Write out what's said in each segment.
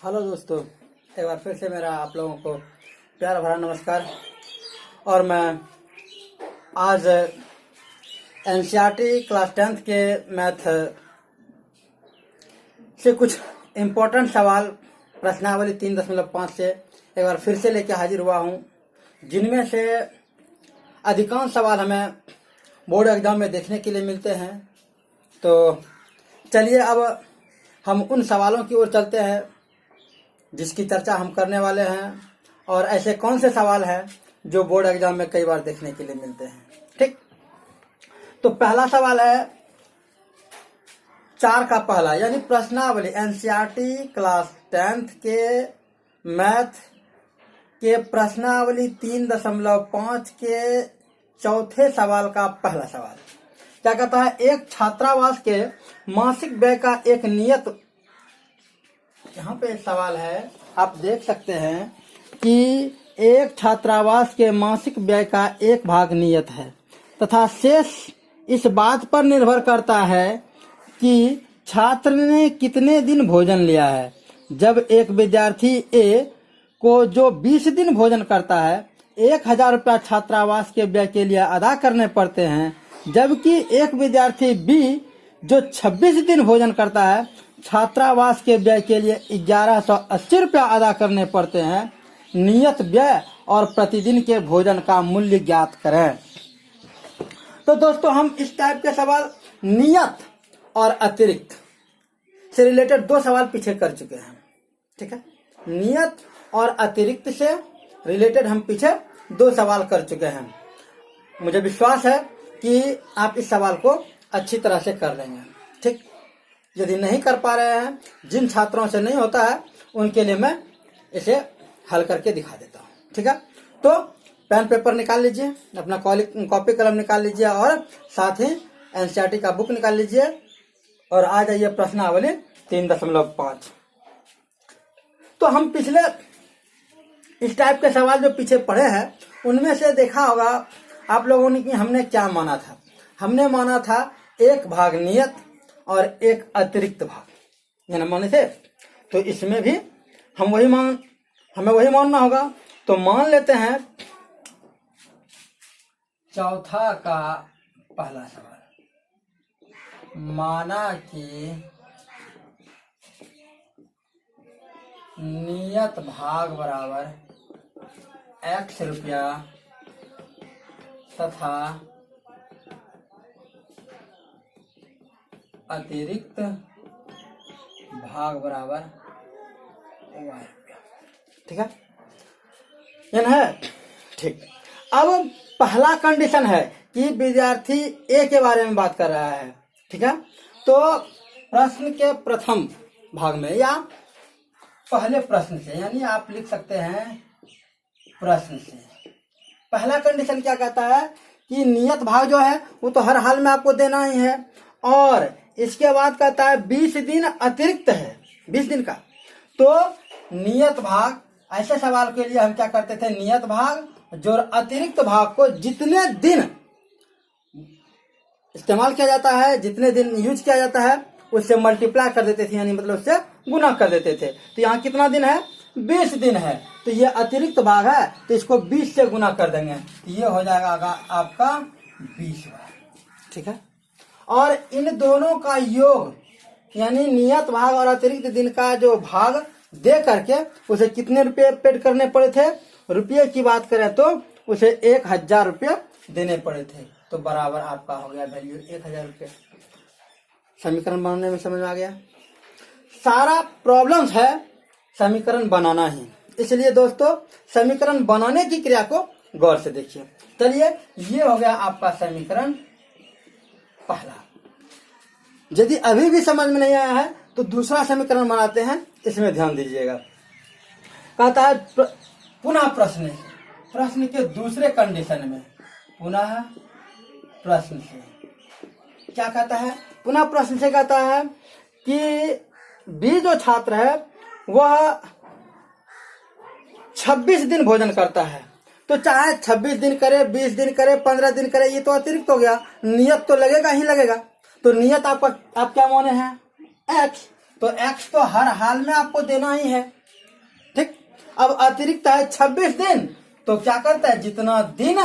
Hello दोस्तों, एक बार फिर से मेरा आप लोगों को प्यार भरा नमस्कार। और मैं आज एनसीईआरटी क्लास 10th के मैथ से कुछ इम्पोर्टेंट सवाल प्रश्नावली 3.5 से एक बार फिर से लेकर हाजिर हुआ हूँ, जिनमें से अधिकांश सवाल हमें बोर्ड एग्जाम में देखने के लिए मिलते हैं। तो चलिए अब हम उन सवालों की ओर चलते हैं जिसकी चर्चा हम करने वाले हैं, और ऐसे कौन से सवाल हैं जो बोर्ड एग्जाम में कई बार देखने के लिए मिलते हैं। ठीक, तो पहला सवाल है 4 का पहला, यानी प्रश्नावली एनसीईआरटी क्लास 10th के मैथ के प्रश्नावली 3.5 के चौथे सवाल का पहला सवाल क्या कहता है, एक छात्रावास के मासिक व्यय का एक नियत, यहाँ पे सवाल है, आप देख सकते हैं कि एक छात्रावास के मासिक व्यय का एक भाग नियत है तथा शेष इस बात पर निर्भर करता है कि छात्र ने कितने दिन भोजन लिया है। जब एक विद्यार्थी ए को जो 20 दिन भोजन करता है 1000 रुपया छात्रावास के व्यय के लिए अदा करने पड़ते हैं, जबकि एक विद्यार्थी बी जो 26 दिन भोजन करता है छात्रावास के व्यय के लिए 1180 रुपया अदा करने पड़ते हैं। नियत व्यय और प्रतिदिन के भोजन का मूल्य ज्ञात करें। तो दोस्तों, हम इस टाइप के सवाल नियत और अतिरिक्त से रिलेटेड 2 सवाल पीछे कर चुके हैं। ठीक है, नियत और अतिरिक्त से रिलेटेड हम पीछे 2 सवाल कर चुके हैं। मुझे विश्वास है कि आप इस सवाल को अच्छी तरह से कर लेंगे। ठीक, यदि नहीं कर पा रहे हैं, जिन छात्रों से नहीं होता है, उनके लिए मैं इसे हल करके दिखा देता हूँ। ठीक है, तो पेन पेपर निकाल लीजिए, अपना कॉपी कलम निकाल लीजिए और साथ ही एनसीईआरटी का बुक निकाल लीजिए और आ जाइए प्रश्नावली 3.5। तो हम पिछले इस टाइप के सवाल जो पीछे पढ़े हैं उनमें से देखा होगा आप लोगों ने कि हमने क्या माना था। हमने माना था एक भाग नियत और एक अतिरिक्त भाग, यानी माने थे। तो इसमें भी हमें वही मानना होगा। तो मान लेते हैं चौथा का पहला सवाल, माना कि नियत भाग बराबर x रुपया तथा अतिरिक्त भाग बराबर y रुपया। ठीक है, ये है। ठीक, अब पहला कंडीशन है कि विद्यार्थी ए के बारे में बात कर रहा है। ठीक है, तो प्रश्न के प्रथम भाग में या पहले प्रश्न से, यानी आप लिख सकते हैं प्रश्न से, पहला कंडीशन क्या कहता है कि नियत भाग जो है वो तो हर हाल में आपको देना ही है, और इसके बाद कहता है 20 दिन अतिरिक्त है, 20 दिन का। तो नियत भाग, ऐसे सवाल के लिए हम क्या करते थे, नियत भाग जो अतिरिक्त भाग को जितने दिन इस्तेमाल किया जाता है, जितने दिन यूज किया जाता है, उससे मल्टीप्लाई कर देते थे, यानी मतलब उससे गुना कर देते थे। तो यहाँ कितना दिन है, 20 दिन है। तो ये अतिरिक्त भाग है, तो इसको 20 से गुना कर देंगे, ये हो जाएगा आपका 20 भाग। ठीक है, और इन दोनों का योग, यानी नियत भाग और अतिरिक्त दिन का जो भाग दे करके उसे कितने रुपए पेड करने पड़े थे, रुपये की बात करें तो उसे 1000 रुपये देने पड़े थे। तो बराबर आपका हो गया वैल्यू 1000 रुपये। समीकरण बनाने में समझ में आ गया। सारा प्रॉब्लम्स है समीकरण बनाना ही, इसलिए दोस्तों समीकरण बनाने की क्रिया को गौर से देखिए। चलिए, ये हो गया आपका समीकरण पहला। यदि अभी भी समझ में नहीं आया है तो दूसरा समीकरण बनाते हैं, इसमें ध्यान दीजिएगा। कहता है पुनः प्रश्न के दूसरे कंडीशन में, पुनः प्रश्न से क्या कहता है, पुनः प्रश्न से कहता है कि बी जो छात्र है वह 26 दिन भोजन करता है। तो चाहे 26 दिन करे, 20 दिन करे, 15 दिन करे, ये तो अतिरिक्त हो गया, नियत तो लगेगा ही लगेगा। तो नियत आप क्या माने हैं, x, तो x तो हर हाल में आपको देना ही है। ठीक, अब अतिरिक्त है 26 दिन, तो क्या करता है, जितना दिन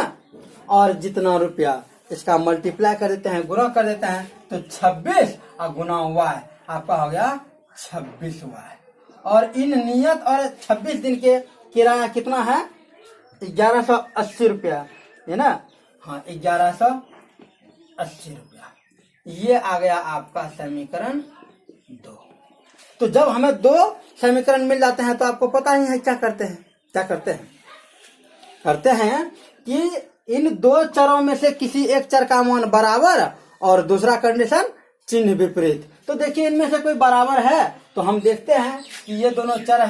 और जितना रुपया इसका मल्टीप्लाई कर देते हैं, गुणा कर देते हैं, तो 26 और गुना y आपका हो गया 26y। और इन नियत और 26 दिन के किराया कितना है, 1180 रुपया है ना। हाँ, 1180 रुपया। ये आ गया आपका समीकरण 2। तो जब हमें 2 समीकरण मिल जाते हैं तो आपको पता ही है क्या करते हैं, करते हैं कि इन 2 चरों में से किसी एक चर का मान बराबर और दूसरा कंडीशन चिन्ह विपरीत। तो देखिए इनमें से कोई बराबर है तो हम देखते हैं कि ये दोनों चर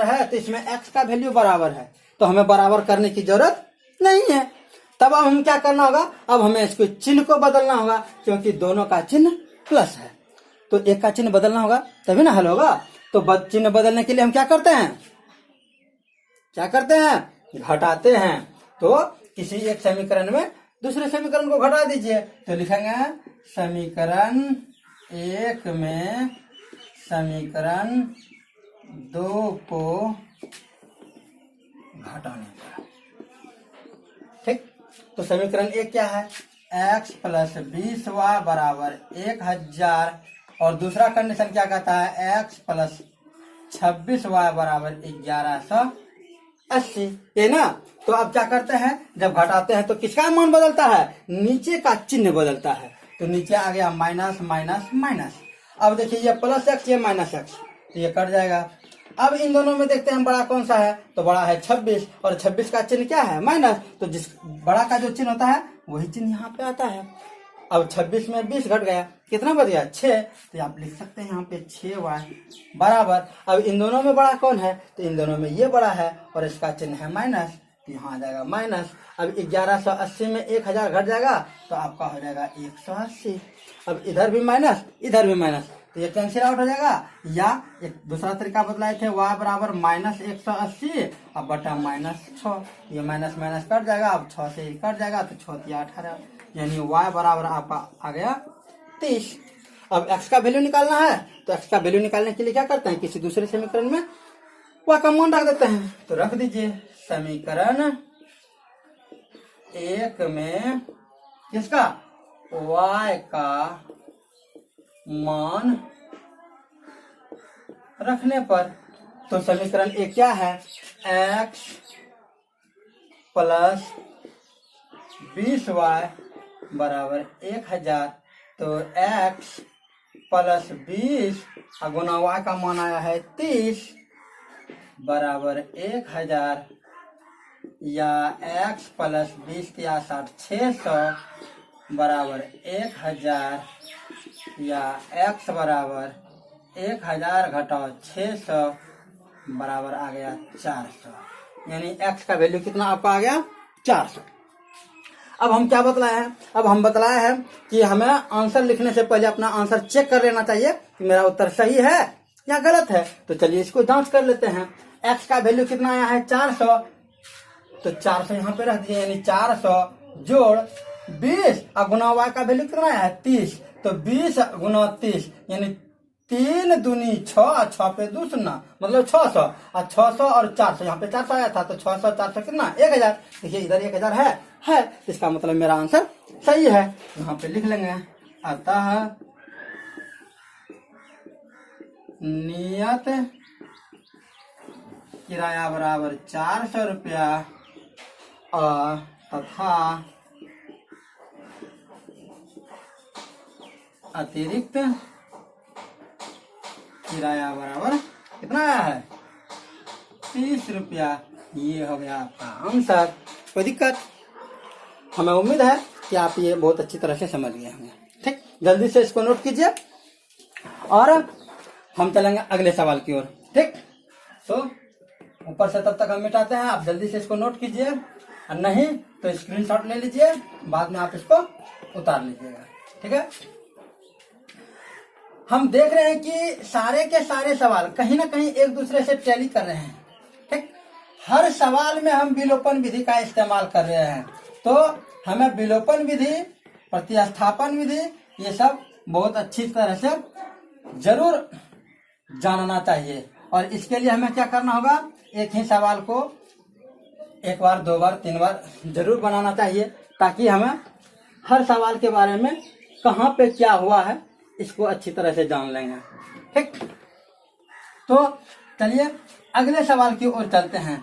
है, तो इसमें x का वैल्यू बराबर है, तो हमें बराबर करने की जरूरत नहीं है। तब अब हम क्या करना होगा, अब हमें इसको चिन्ह को बदलना होगा, क्योंकि दोनों का चिन्ह प्लस है, तो एक का चिन्ह बदलना होगा तभी ना हल होगा। तो चिन्ह बदलने के लिए हम क्या करते हैं, घटाते हैं। तो किसी एक समीकरण में दूसरे समीकरण को घटा दीजिए, तो लिखेंगे समीकरण 1 में समीकरण 2 को घटाने पर। ठीक, तो समीकरण 1 क्या है, x प्लस 20y बराबर 1000, और दूसरा कंडीशन क्या कहता है, x प्लस 26y बराबर 1180, ये ना। तो अब क्या करते हैं, जब घटाते हैं तो किसका मान बदलता है, नीचे का चिन्ह बदलता है, तो नीचे आ गया माइनस माइनस माइनस। अब देखिए ये प्लस x, ये माइनस x, तो ये कट जाएगा। अब इन दोनों में देखते हैं बड़ा कौन सा है, तो बड़ा है 26, और 26 का चिन्ह क्या है, माइनस, तो जिस बड़ा का जो चिन्ह होता है वही चिन्ह यहाँ पे आता है। अब 26 में 20 घट गया, कितना बच गया, 6, तो आप लिख सकते हैं यहाँ पे 6y बराबर। अब इन दोनों में बड़ा कौन है, तो इन दोनों में ये बड़ा है और इसका चिन्ह है माइनस, तो यहाँ आ जाएगा माइनस। अब 1180 में 1000 घट जाएगा तो आपका हो जाएगा 180। अब इधर भी माइनस, इधर भी माइनस, तो ये कैंसिल आउट हो जाएगा। या एक दूसरा तरीका बतलाए थे, y बराबर माइनस 180 अब बटा माइनस 6, ये माइनस माइनस कट जाएगा, अब 6 से ही कट जाएगा, तो 6 × 18, यानी y बराबर आपका आ गया 30। अब x का वैल्यू निकालना है, तो x का वैल्यू निकालने के लिए क्या करते हैं, किसी दूसरे समीकरण में y का मान रख देते हैं, तो रख दीजिए समीकरण 1 में किसका, y का मान रखने पर। तो समीकरण 1 क्या है, x प्लस 20y बराबर 1000, तो x प्लस 20 गुना y का मान आया है 30 बराबर 1000, या x प्लस 20 या 60 600 बराबर 1000, या x बराबर 1000 घटाओ 600 बराबर आ गया 400, यानी x का वैल्यू कितना आपका आ गया 400। अब हम क्या बतलाए हैं, अब हम बतलाए हैं कि हमें आंसर लिखने से पहले अपना आंसर चेक कर लेना चाहिए कि मेरा उत्तर सही है या गलत है। तो चलिए इसको जांच कर लेते हैं। x का वैल्यू कितना आया है 400, तो 400 यहाँ पे रख दिए, यानी 400 जोड़ 20 और गुना y का वैल्यू कितना आया है 30, तो 20 गुना 30 यानी 3 दूनी 6, 6 पे 2 शून्य मतलब 600, और 600 और 400, यहाँ पे 400 आया था, तो 600 400 कितना 1000। देखिए इधर 1000 है, इसका मतलब मेरा आंसर सही है, यहाँ पे लिख लेंगे। अतः नियत किराया बराबर 400 रुपया तथा अतिरिक्त किराया बराबर कितना आया है 30 रुपया। ये हो गया आपका आंसर। कोई दिक्कत, हमें उम्मीद है कि आप ये बहुत अच्छी तरह से समझ गए होंगे। ठीक, जल्दी से इसको नोट कीजिए और हम चलेंगे अगले सवाल की ओर। ठीक, तो ऊपर से तब तक हम मिटाते हैं, आप जल्दी से इसको नोट कीजिए, और नहीं तो स्क्रीनशॉट ले लीजिए, बाद में आप इसको उतार लीजिएगा। ठीक है, हम देख रहे हैं कि सारे के सारे सवाल कहीं ना कहीं एक दूसरे से टैली कर रहे हैं। ठीक, हर सवाल में हम विलोपन विधि का इस्तेमाल कर रहे हैं, तो हमें विलोपन विधि, प्रतिस्थापन विधि, ये सब बहुत अच्छी तरह से जरूर जानना चाहिए। और इसके लिए हमें क्या करना होगा, एक ही सवाल को एक बार, दो बार, तीन बार जरूर बनाना चाहिए, ताकि हमें हर सवाल के बारे में कहाँ पे क्या हुआ है इसको अच्छी तरह से जान लेंगे। ठीक, तो चलिए अगले सवाल की ओर चलते हैं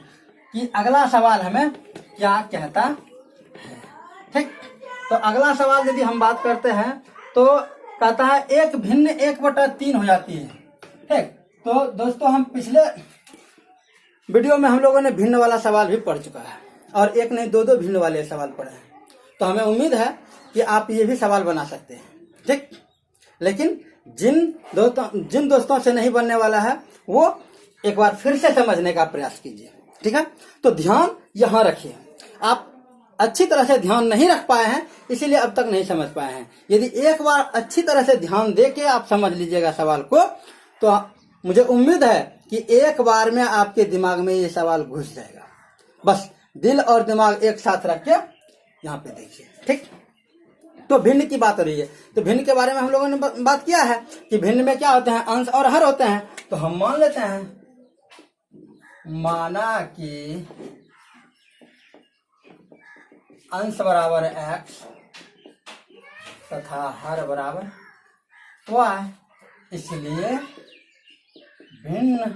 कि अगला सवाल हमें क्या कहता है। ठीक, तो अगला सवाल यदि हम बात करते हैं तो कहता है एक भिन्न 1/3 हो जाती है। ठीक, तो दोस्तों हम पिछले वीडियो में हम लोगों ने भिन्न वाला सवाल भी पढ़ चुका है, और एक नहीं दो भिन्न वाले सवाल पढ़े हैं। तो हमें उम्मीद है कि आप ये भी सवाल बना सकते हैं। ठीक, लेकिन जिन दोस्तों से नहीं बनने वाला है वो एक बार फिर से समझने का प्रयास कीजिए। ठीक है, तो ध्यान यहाँ रखिए। आप अच्छी तरह से ध्यान नहीं रख पाए हैं, इसीलिए अब तक नहीं समझ पाए हैं। यदि एक बार अच्छी तरह से ध्यान दे के आप समझ लीजिएगा सवाल को, तो मुझे उम्मीद है कि एक बार में आपके दिमाग में ये सवाल घुस जाएगा। बस दिल और दिमाग एक साथ रख के यहाँ पे देखिए। ठीक, तो भिन्न की बात हो रही है, तो भिन्न के बारे में हम लोगों ने बात किया है कि भिन्न में क्या होते हैं, अंश और हर होते हैं। तो हम मान लेते हैं, माना कि अंश बराबर x तथा हर बराबर y, इसलिए भिन्न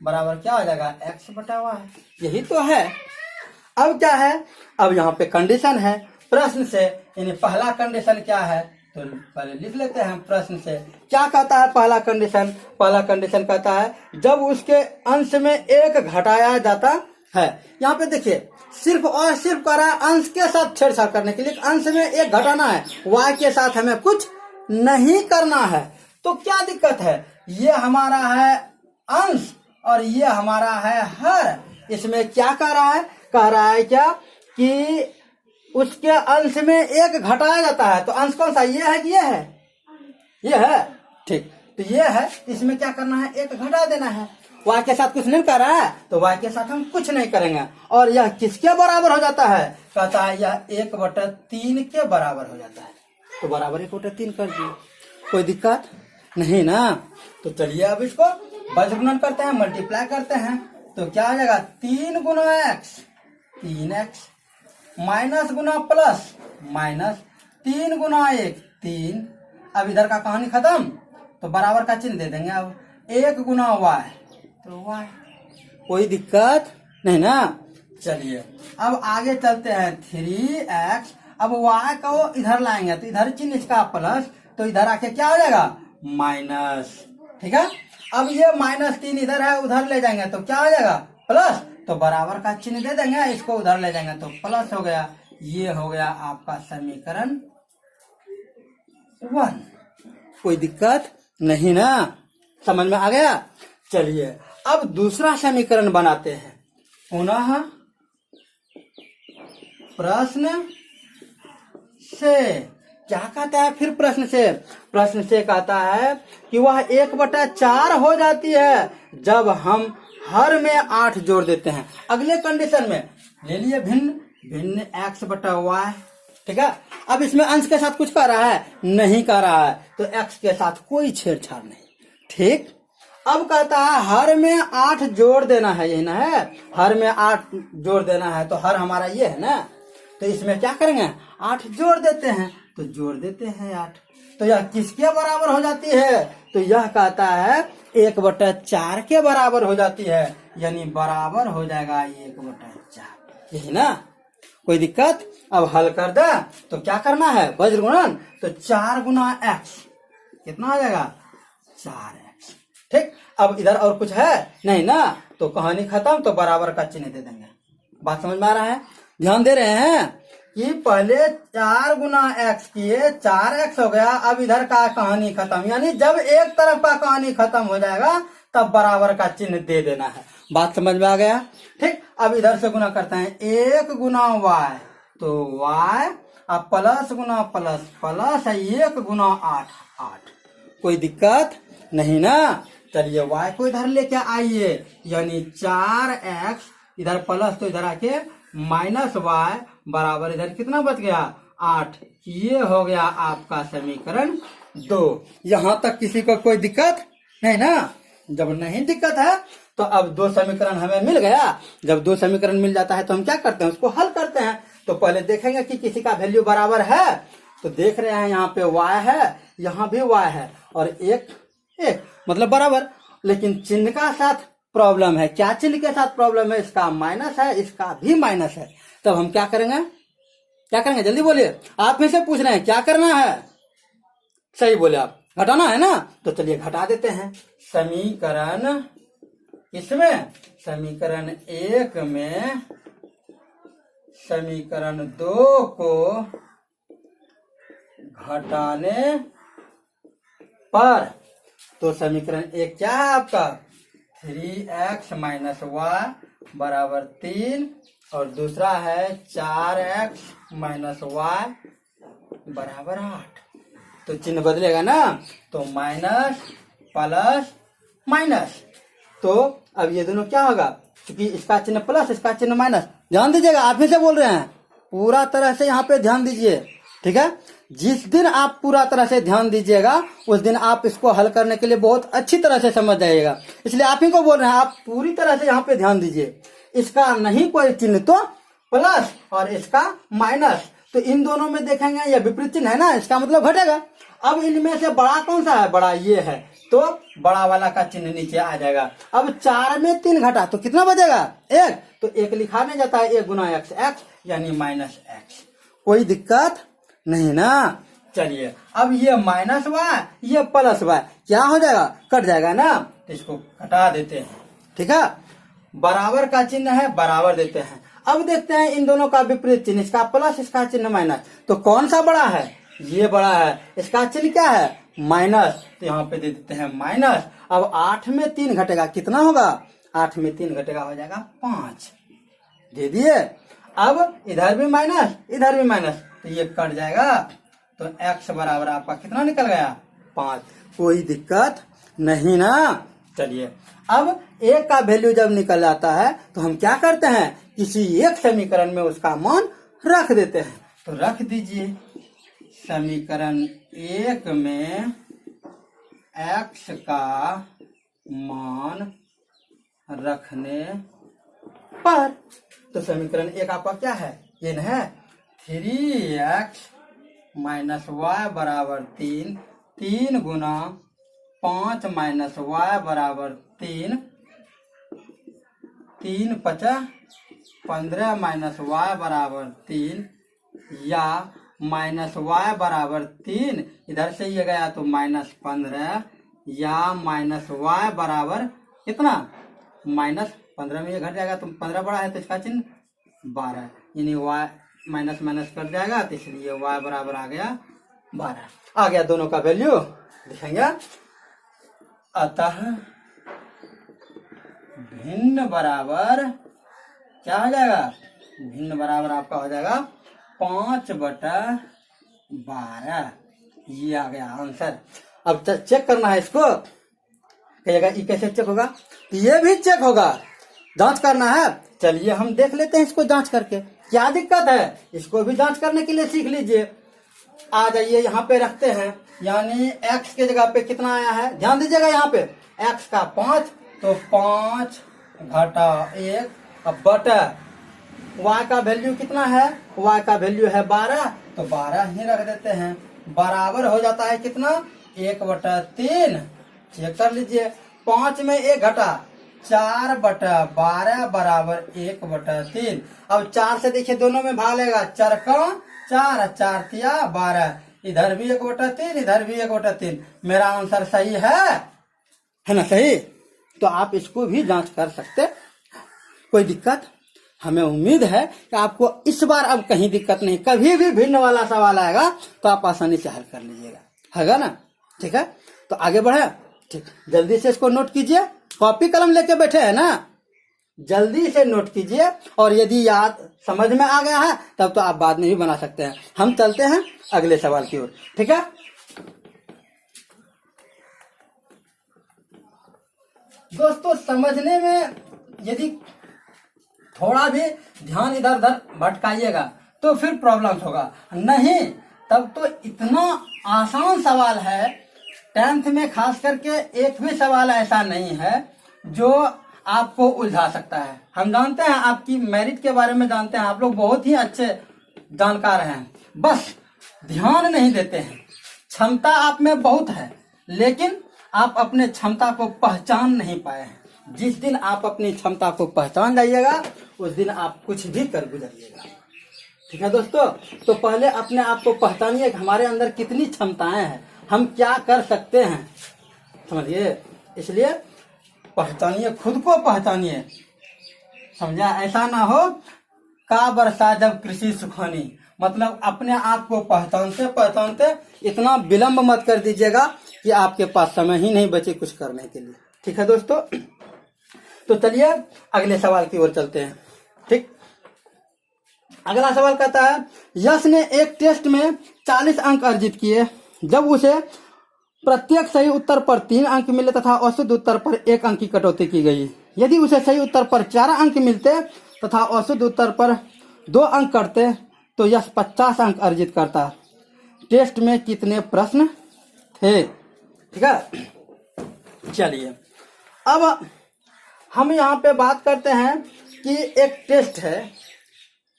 बराबर क्या हो जाएगा, x/y। यही तो है। अब क्या है, अब यहाँ पे कंडीशन है प्रश्न से, यानी पहला कंडीशन क्या है, तो पहले लिख लेते हैं। प्रश्न से क्या कहता है पहला कंडीशन? पहला कंडीशन कहता है जब उसके अंश में 1 घटाया जाता है। यहाँ पे देखिए सिर्फ और सिर्फ कह रहा है अंश के साथ छेड़छाड़ करने के लिए, अंश में 1 घटाना है, y के साथ हमें कुछ नहीं करना है। तो क्या दिक्कत है, ये हमारा है अंश और ये हमारा है हर। इसमें क्या कह रहा है, कह रहा है क्या कि उसके अंश में 1 घटाया जाता है। तो अंश कौन सा, ये है कि ये है, ये है। ठीक, तो ये है, इसमें क्या करना है, 1 घटा देना है। y के साथ कुछ नहीं कर रहा है, तो y के साथ हम कुछ नहीं करेंगे। और यह किसके बराबर हो जाता है, कहता है यह 1/3 के बराबर हो जाता है। तो बराबर 1/3 कर दिए, कोई दिक्कत नहीं ना। तो चलिए अब इसको वज्रगुणन करते हैं, मल्टीप्लाई करते हैं। तो क्या हो जाएगा, 3 गुना x, 3x, माइनस गुना प्लस माइनस, 3 गुना 1 3। अब इधर का कहानी खत्म, तो बराबर का चिन्ह दे देंगे। अब 1 गुना y, तो y, कोई दिक्कत नहीं ना। चलिए अब आगे चलते हैं, 3x। अब y को इधर लाएंगे तो इधर चिन्ह इसका प्लस, तो इधर आके क्या हो जाएगा, माइनस। ठीक है, अब ये -3 इधर है, उधर ले जाएंगे तो क्या हो जाएगा, प्लस। तो बराबर का चिन्ह दे देंगे, इसको उधर ले जाएंगे तो प्लस हो गया। ये हो गया आपका समीकरण 1। कोई दिक्कत नहीं ना, समझ में आ गया। चलिए अब दूसरा समीकरण बनाते हैं। पुनः प्रश्न से क्या कहता है, फिर प्रश्न से कहता है कि वह 1/4 हो जाती है जब हम हर में 8 जोड़ देते हैं। अगले कंडीशन में ले लिए भिन्न x/y। ठीक है, अब इसमें अंश के साथ कुछ कर रहा है, नहीं कर रहा है, तो x के साथ कोई छेड़छाड़ नहीं। ठीक, अब कहता है हर में 8 जोड़ देना है, यही ना है, हर में 8 जोड़ देना है। तो हर हमारा ये है ना, तो इसमें क्या करेंगे, 8 जोड़ देते हैं। तो जोड़ देते हैं 8, तो यह किसके बराबर हो जाती है, तो यह कहता है 1/4 के बराबर हो जाती है, यानी बराबर हो जाएगा 1/4। यही ना, कोई दिक्कत। अब हल कर दे तो क्या करना है, वज्रगुणन। तो 4 गुना x कितना हो जाएगा, 4x। ठीक, अब इधर और कुछ है नहीं ना, तो कहानी खत्म, तो बराबर का चिन्ह दे देंगे। बात समझ में आ रहा है, ध्यान दे रहे हैं कि पहले 4 गुना x किए, 4x हो गया। अब इधर का कहानी खत्म, यानी जब एक तरफ का कहानी खत्म हो जाएगा तब बराबर का चिन्ह दे देना है। बात समझ में आ गया। ठीक, अब इधर से गुना करते हैं, 1 गुना y, तो y, अब प्लस गुना प्लस प्लस है, 1 गुना 8। कोई दिक्कत नहीं ना। चलिए y को इधर लेके आइए, यानी 4x, इधर प्लस तो इधर आके माइनस y बराबर इधर कितना बच गया, 8। ये हो गया आपका समीकरण 2। यहाँ तक किसी को कोई दिक्कत नहीं ना। जब नहीं दिक्कत है तो अब दो समीकरण हमें मिल गया। जब दो समीकरण मिल जाता है तो हम क्या करते हैं, उसको हल करते हैं। तो पहले देखेंगे कि किसी का वैल्यू बराबर है। तो देख रहे हैं यहाँ पे y है, यहाँ भी y है, और एक एक मतलब बराबर। लेकिन चिन्ह का साथ प्रॉब्लम है। क्या चिन्ह के साथ प्रॉब्लम है? इसका माइनस है, इसका भी माइनस है। तब हम क्या करेंगे, क्या करेंगे जल्दी बोलिए। आप में से पूछ रहे हैं क्या करना है, सही बोले आप, घटाना है ना। तो चलिए घटा देते हैं। समीकरण इसमें, समीकरण 1 में समीकरण 2 को घटाने पर, तो समीकरण 1 क्या है आपका, 3x माइनस वाई बराबर 3, और दूसरा है 4x माइनस वाई बराबर 8। तो चिन्ह बदलेगा ना, तो माइनस प्लस माइनस। तो अब ये दोनों क्या होगा, क्योंकि इसका चिन्ह प्लस, इसका चिन्ह माइनस। ध्यान दीजिएगा, आप ही से बोल रहे हैं, पूरा तरह से यहाँ पे ध्यान दीजिए, ठीक है। जिस दिन आप पूरा तरह से ध्यान दीजिएगा उस दिन आप इसको हल करने के लिए बहुत अच्छी तरह से समझ जाइएगा। इसलिए आप ही को बोल रहे हैं, आप पूरी तरह से यहाँ पे ध्यान दीजिए। इसका नहीं कोई चिन्ह तो प्लस और इसका माइनस, तो इन दोनों में देखेंगे ये विपरीत चिन्ह है ना, इसका मतलब घटेगा। अब इनमें से बड़ा कौन सा है, बड़ा ये है, तो बड़ा वाला का चिन्ह नीचे आ जाएगा। अब 4 में 3 घटा तो कितना बचेगा, 1। तो 1 लिखा नहीं जाता है, 1 गुना एक्स, एक्स यानी माइनस एक्स। कोई दिक्कत नहीं ना। चलिए अब ये माइनस वाई, ये प्लस वाई, क्या हो जाएगा, कट जाएगा ना। तो इसको घटा देते हैं, ठीक है। बराबर का चिन्ह है, बराबर देते हैं। अब देखते हैं इन दोनों का विपरीत चिन्ह, इसका प्लस, इसका चिन्ह माइनस। तो कौन सा बड़ा है, ये बड़ा है। इसका चिन्ह क्या है, माइनस, तो यहाँ पे दे देते हैं माइनस। अब 8 में 3 घटेगा, कितना होगा, 8 में 3 घटेगा, हो जाएगा 5, दे दिए। अब इधर भी माइनस, इधर भी माइनस, तो ये कट जाएगा। तो x बराबर आपका कितना निकल गया, 5। कोई दिक्कत नहीं ना। चलिए अब एक का वैल्यू जब निकल जाता है तो हम क्या करते हैं, किसी एक समीकरण में उसका मान रख देते हैं। तो रख दीजिए, समीकरण 1 में x का मान रखने पर, तो समीकरण 1 आपका क्या है, ये न है, 3x माइनस वाई बराबर 3, 3 गुना 5 माइनस वाई बराबर 3, 3 5 15 माइनस वाई बराबर 3, या माइनस वाई बराबर 3, इधर से ये गया तो माइनस 15, या माइनस वाई बराबर कितना, माइनस 15 में ये घट जाएगा, तो 15 बड़ा है तो इसका चिन्ह 12, यानी वाई माइनस माइनस कट जाएगा, तो इसलिए y बराबर आ गया 12। आ गया दोनों का वैल्यू, लिखेंगे। अतः भिन्न बराबर क्या हो जाएगा, भिन्न बराबर आपका हो जाएगा 5/12। ये आ गया आंसर। अब चेक करना है इसको, कहिएगा ये कैसे चेक होगा, ये भी चेक होगा, जांच करना है। चलिए हम देख लेते हैं इसको जांच करके, क्या दिक्कत है, इसको भी जांच करने के लिए सीख लीजिए। आ जाइए यहाँ पे रखते हैं, यानी x के जगह पे कितना आया है, ध्यान दीजिएगा यहाँ पे x का 5, तो 5 घटा 1, अब बटा y का वैल्यू कितना है, y का वैल्यू है 12, तो 12 ही रख देते हैं। बराबर हो जाता है कितना, 1/3। चेक कर लीजिए, 5 में 1 घटा, 4/12 बराबर 1/3। अब 4 से देखिए दोनों में भाग लेगा, 4 का 4, 4 तिया 12, इधर भी 1/3, इधर भी 1/3। मेरा आंसर सही है ना, सही। तो आप इसको भी जांच कर सकते, कोई दिक्कत, हमें उम्मीद है कि आपको इस बार अब कहीं दिक्कत नहीं, कभी भी भिन्न वाला सवाल आएगा तो आप आसानी से हल कर लीजिएगा, है ना, ठीक है। तो आगे बढ़े, ठीक, जल्दी से इसको नोट कीजिए, कॉपी कलम लेके बैठे हैं ना, जल्दी से नोट कीजिए। और यदि याद समझ में आ गया है तब तो आप बाद में भी बना सकते हैं। हम चलते हैं अगले सवाल की ओर, ठीक है। दोस्तों समझने में यदि थोड़ा भी ध्यान इधर उधर भटकाइएगा तो फिर प्रॉब्लम होगा, नहीं तब तो इतना आसान सवाल है टेंथ में खास करके एक भी सवाल ऐसा नहीं है जो आपको उलझा सकता है। हम जानते हैं आपकी मेरिट के बारे में जानते हैं, आप लोग बहुत ही अच्छे जानकार हैं, बस ध्यान नहीं देते हैं। क्षमता आप में बहुत है, लेकिन आप अपने क्षमता को पहचान नहीं पाए हैं। जिस दिन आप अपनी क्षमता को पहचान जाइएगा उस दिन आप कुछ भी कर गुजरिएगा। ठीक है दोस्तों, तो पहले अपने आप को पहचानिए कि हमारे अंदर कितनी क्षमताएं हैं, हम क्या कर सकते हैं, समझिए। इसलिए पहचानिए, खुद को पहचानिए, समझा। ऐसा ना हो का बरसा जब कृषि सुखानी, मतलब अपने आप को पहचानते पहचानते इतना विलंब मत कर दीजिएगा कि आपके पास समय ही नहीं बचे कुछ करने के लिए। ठीक है दोस्तों, तो चलिए अगले सवाल की ओर चलते हैं। ठीक, अगला सवाल कहता है, यश ने एक टेस्ट में 40 अंक अर्जित किए। जब उसे प्रत्येक सही उत्तर पर 3 अंक मिले तथा औसत उत्तर पर 1 अंक की कटौती की गई। यदि उसे सही उत्तर पर 4 अंक मिलते तथा औसत उत्तर पर 2 अंक कटते तो यश 50 अंक अर्जित करता। टेस्ट में कितने प्रश्न थे? ठीक है, चलिए अब हम यहाँ पे बात करते हैं कि एक टेस्ट है,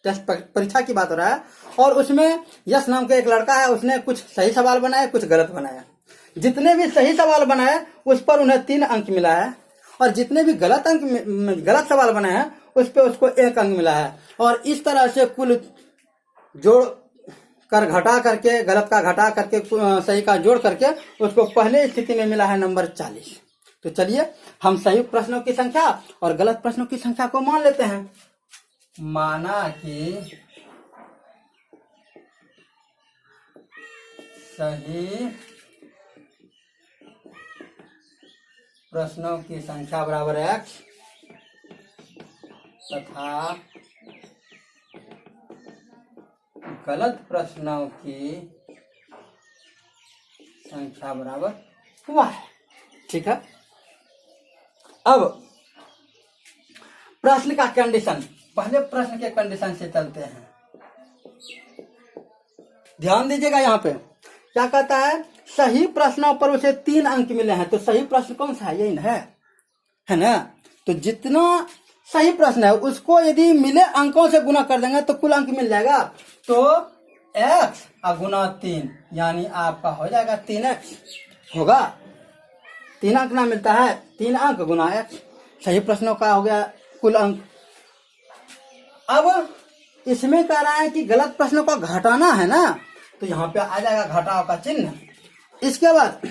टेस्ट परीक्षा की बात हो रहा है, और उसमें यश नाम का एक लड़का है, उसने कुछ सही सवाल बनाए कुछ गलत बनाया। जितने भी सही सवाल बनाए उस पर उन्हें 3 अंक मिला है, और जितने भी गलत सवाल बनाए हैं उस पर उसको 1 अंक मिला है। और इस तरह से कुल जोड़ कर घटा करके, गलत का घटा करके सही का जोड़ करके उसको पहले स्थिति में मिला है नंबर 40। तो चलिए हम सही प्रश्नों की संख्या और गलत प्रश्नों की संख्या को मान लेते हैं। माना कि सही प्रश्नों की संख्या बराबर x तथा गलत प्रश्नों की संख्या बराबर y। ठीक है, अब प्रश्न का कंडीशन, पहले प्रश्न के कंडीशन से चलते हैं। ध्यान दीजिएगा, यहाँ पे क्या कहता है, सही प्रश्नों पर उसे 3 अंक मिले हैं। तो सही प्रश्न कौन सा है? यही है ना। तो जितना सही प्रश्न है उसको यदि मिले अंकों से गुना कर देंगे तो कुल अंक मिल जाएगा। तो x गुना 3 यानी आपका हो जाएगा 3x होगा। 3 अंक ना मिलता है, 3 अंक गुना x, सही प्रश्नों का हो गया कुल अंक। अब इसमें कह रहा है कि गलत प्रश्नों का घटाना है ना, तो यहाँ पे आ जाएगा घटाव का चिन्ह। इसके बाद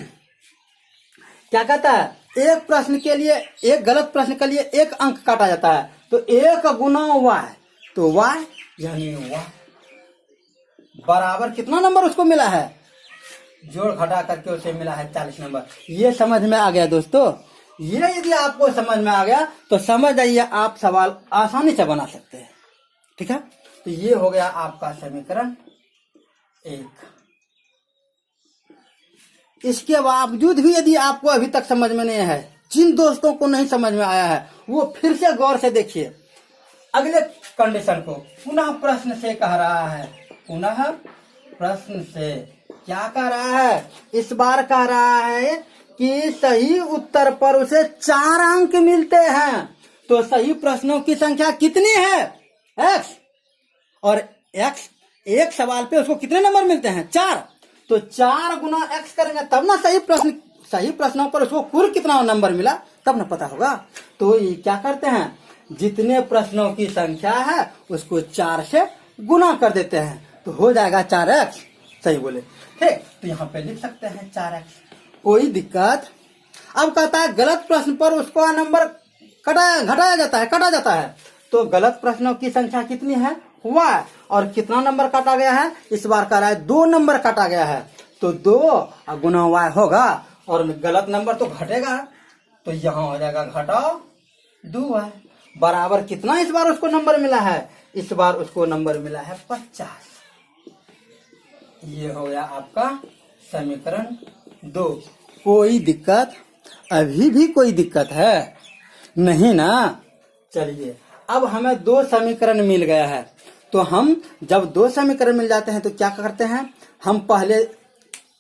क्या कहता है, एक प्रश्न के लिए, एक गलत प्रश्न के लिए 1 अंक काटा जाता है। तो 1 गुना y, तो y यानी y बराबर कितना नंबर उसको मिला है, जोड़ घटा करके उसे मिला है 40 नंबर। ये समझ में आ गया दोस्तों। ये यदि आपको समझ में आ गया तो समझ जाइए आप सवाल आसानी से बना सकते हैं। ठीक है, तो ये हो गया आपका समीकरण 1। इसके बावजूद भी यदि आपको अभी तक समझ में नहीं है, जिन दोस्तों को नहीं समझ में आया है वो फिर से गौर से देखिए अगले कंडीशन को। पुनः प्रश्न से कह रहा है, पुनः प्रश्न से क्या कह रहा है, इस बार कह रहा है कि सही उत्तर पर उसे 4 अंक मिलते हैं। तो सही प्रश्नों की संख्या कितनी है, x, और x एक सवाल पे उसको कितने नंबर मिलते हैं, 4। तो 4 गुना x करेंगे तब ना सही प्रश्नों पर उसको कुल कितना नंबर मिला तब ना पता होगा। तो ये क्या करते हैं, जितने प्रश्नों की संख्या है उसको 4 से गुना कर देते हैं, तो हो जाएगा 4x। सही बोले, ठीक। तो यहाँ पे लिख सकते हैं 4x, कोई दिक्कत। अब कहता है गलत प्रश्न पर उसको नंबर घटाया जाता है। तो गलत प्रश्नों की संख्या कितनी है, y, और कितना नंबर काटा गया है, इस बार कह रहा है 2 नंबर काटा गया है। तो 2 गुना y होगा, और गलत नंबर तो घटेगा, तो यहाँ हो जाएगा घटाओ 2y बराबर कितना इस बार उसको नंबर मिला है, इस बार उसको नंबर मिला है 50। ये हो गया आपका समीकरण 2। कोई दिक्कत? अभी भी कोई दिक्कत है नहीं ना। चलिए अब हमें 2 समीकरण मिल गया है। तो हम जब 2 समीकरण मिल जाते हैं तो क्या करते हैं, हम पहले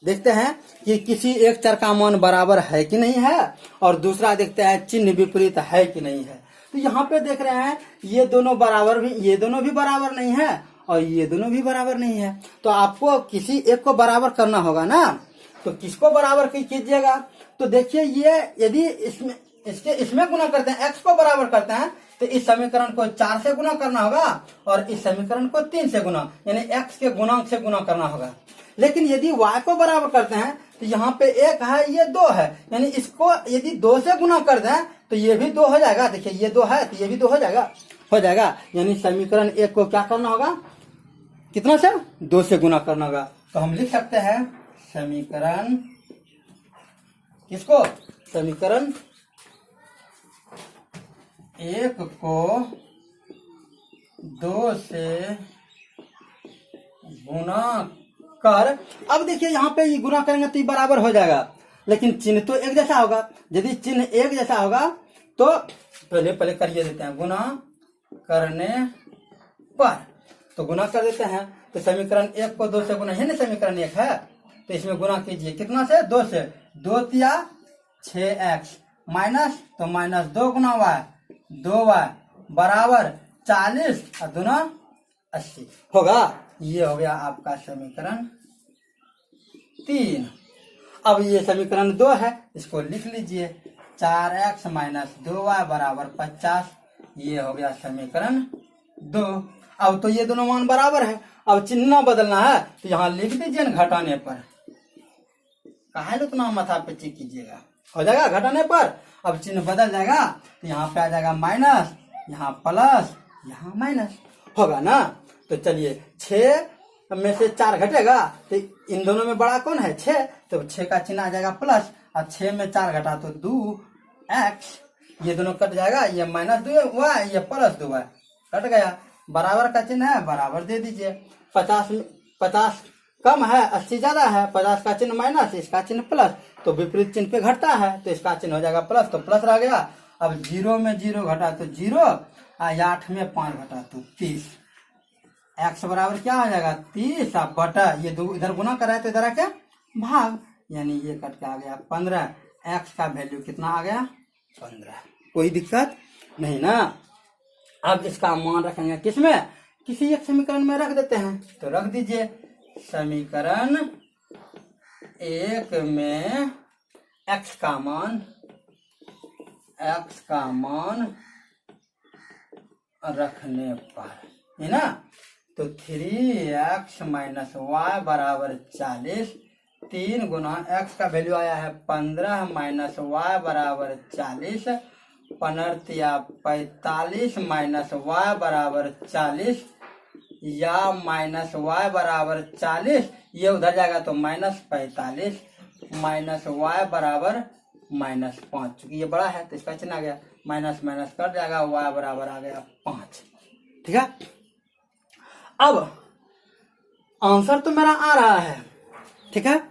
देखते हैं कि किसी एक चर का मान बराबर है कि नहीं है, और दूसरा देखते हैं चिन्ह विपरीत है कि नहीं है। तो यहाँ पे देख रहे हैं ये दोनों बराबर भी, ये दोनों भी बराबर नहीं है और ये दोनों भी बराबर नहीं है। तो आपको किसी एक को बराबर करना होगा ना, तो किसको बराबर कीजिएगा। तो देखिए ये यदि इसमें गुना करते हैं, x को बराबर करते हैं, तो इस समीकरण को 4 से गुना करना होगा और इस समीकरण को 3 से गुना, यानी x के गुणांक से गुना करना होगा। लेकिन यदि y को बराबर करते हैं तो यहाँ पे 1 है, ये 2 है, यानी इसको यदि 2 से गुना कर दें तो ये भी 2 हो जाएगा। देखिए ये 2 है तो ये भी 2 हो जाएगा। यानी समीकरण 1 को क्या करना होगा, कितना से, 2 से गुना करना होगा। तो हम लिख सकते हैं समीकरण, किसको, समीकरण 1 को 2 से गुना कर। अब देखिए यहाँ पे ये गुना करेंगे तो ये बराबर हो जाएगा, लेकिन चिन्ह तो एक जैसा होगा। यदि चिन्ह एक जैसा होगा तो पहले करिए देते हैं, गुना करने पर, तो गुना कर देते हैं। तो समीकरण 1 को 2 से गुना, है ना, समीकरण 1 है तो इसमें गुना कीजिए, कितना से, 2 से, 2 तिया 6x माइनस, तो माइनस 2 गुना y, 2y बराबर 40 और दूना 80 होगा। ये हो गया आपका समीकरण 3। अब ये समीकरण 2 है, इसको लिख लीजिए, 4x माइनस 2y बराबर 50। ये हो गया समीकरण 2। अब तो ये दोनों मान बराबर है, अब चिन्ह बदलना है तो यहाँ लिख दीजिए न घटाने पर, काहे उतना माथा पेची कीजिएगा, हो जाएगा घटाने पर। अब चिन्ह बदल जाएगा तो यहाँ पे आ जाएगा माइनस, यहाँ प्लस, यहाँ माइनस होगा ना। तो चलिए 6 में से 4 घटेगा तो इन दोनों में बड़ा कौन है, 6, तो 6 का चिन्ह आ जाएगा प्लस, और 6 में 4 घटा तो 2x, ये दोनों कट जाएगा, ये माइनस 2y, ये प्लस 2y कट गया। बराबर का चिन्ह है, बराबर दे दीजिए। 50 कम है, 80 ज्यादा है, 50 का चिन्ह माइनस, इसका चिन्ह प्लस, तो विपरीत चिन्ह पे घटता है तो इसका चिन्ह हो जाएगा प्लस, तो प्लस रह गया। अब 0 में 0 घटा तो 0, 8 में 5 घटा तो 30, x बराबर क्या हो जाएगा 30 बटा, ये दो इधर गुना कराए तो इधर क्या भाग, यानी ये कट के आ गया 15। x का वैल्यू कितना आ गया 15, कोई दिक्कत नहीं ना। अब इसका मान रखेंगे किसमें, किसी एक समीकरण में रख देते हैं, तो रख दीजिए समीकरण 1 में x का मान रखने पर, है ना, तो 3x माइनस वाई बराबर 40, 3 गुना x का वैल्यू आया है 15 माइनस वाई बराबर 40, 45 माइनस वाई बराबर 40, या माइनस वाई बराबर 40, ये उधर जाएगा तो माइनस 45, माइनस वाई बराबर -5, चूंकि ये बड़ा है तो इसका चिन्ह आ गया, माइनस माइनस कर जाएगा, वाई बराबर आ गया 5। ठीक है, अब आंसर तो मेरा आ रहा है, ठीक है,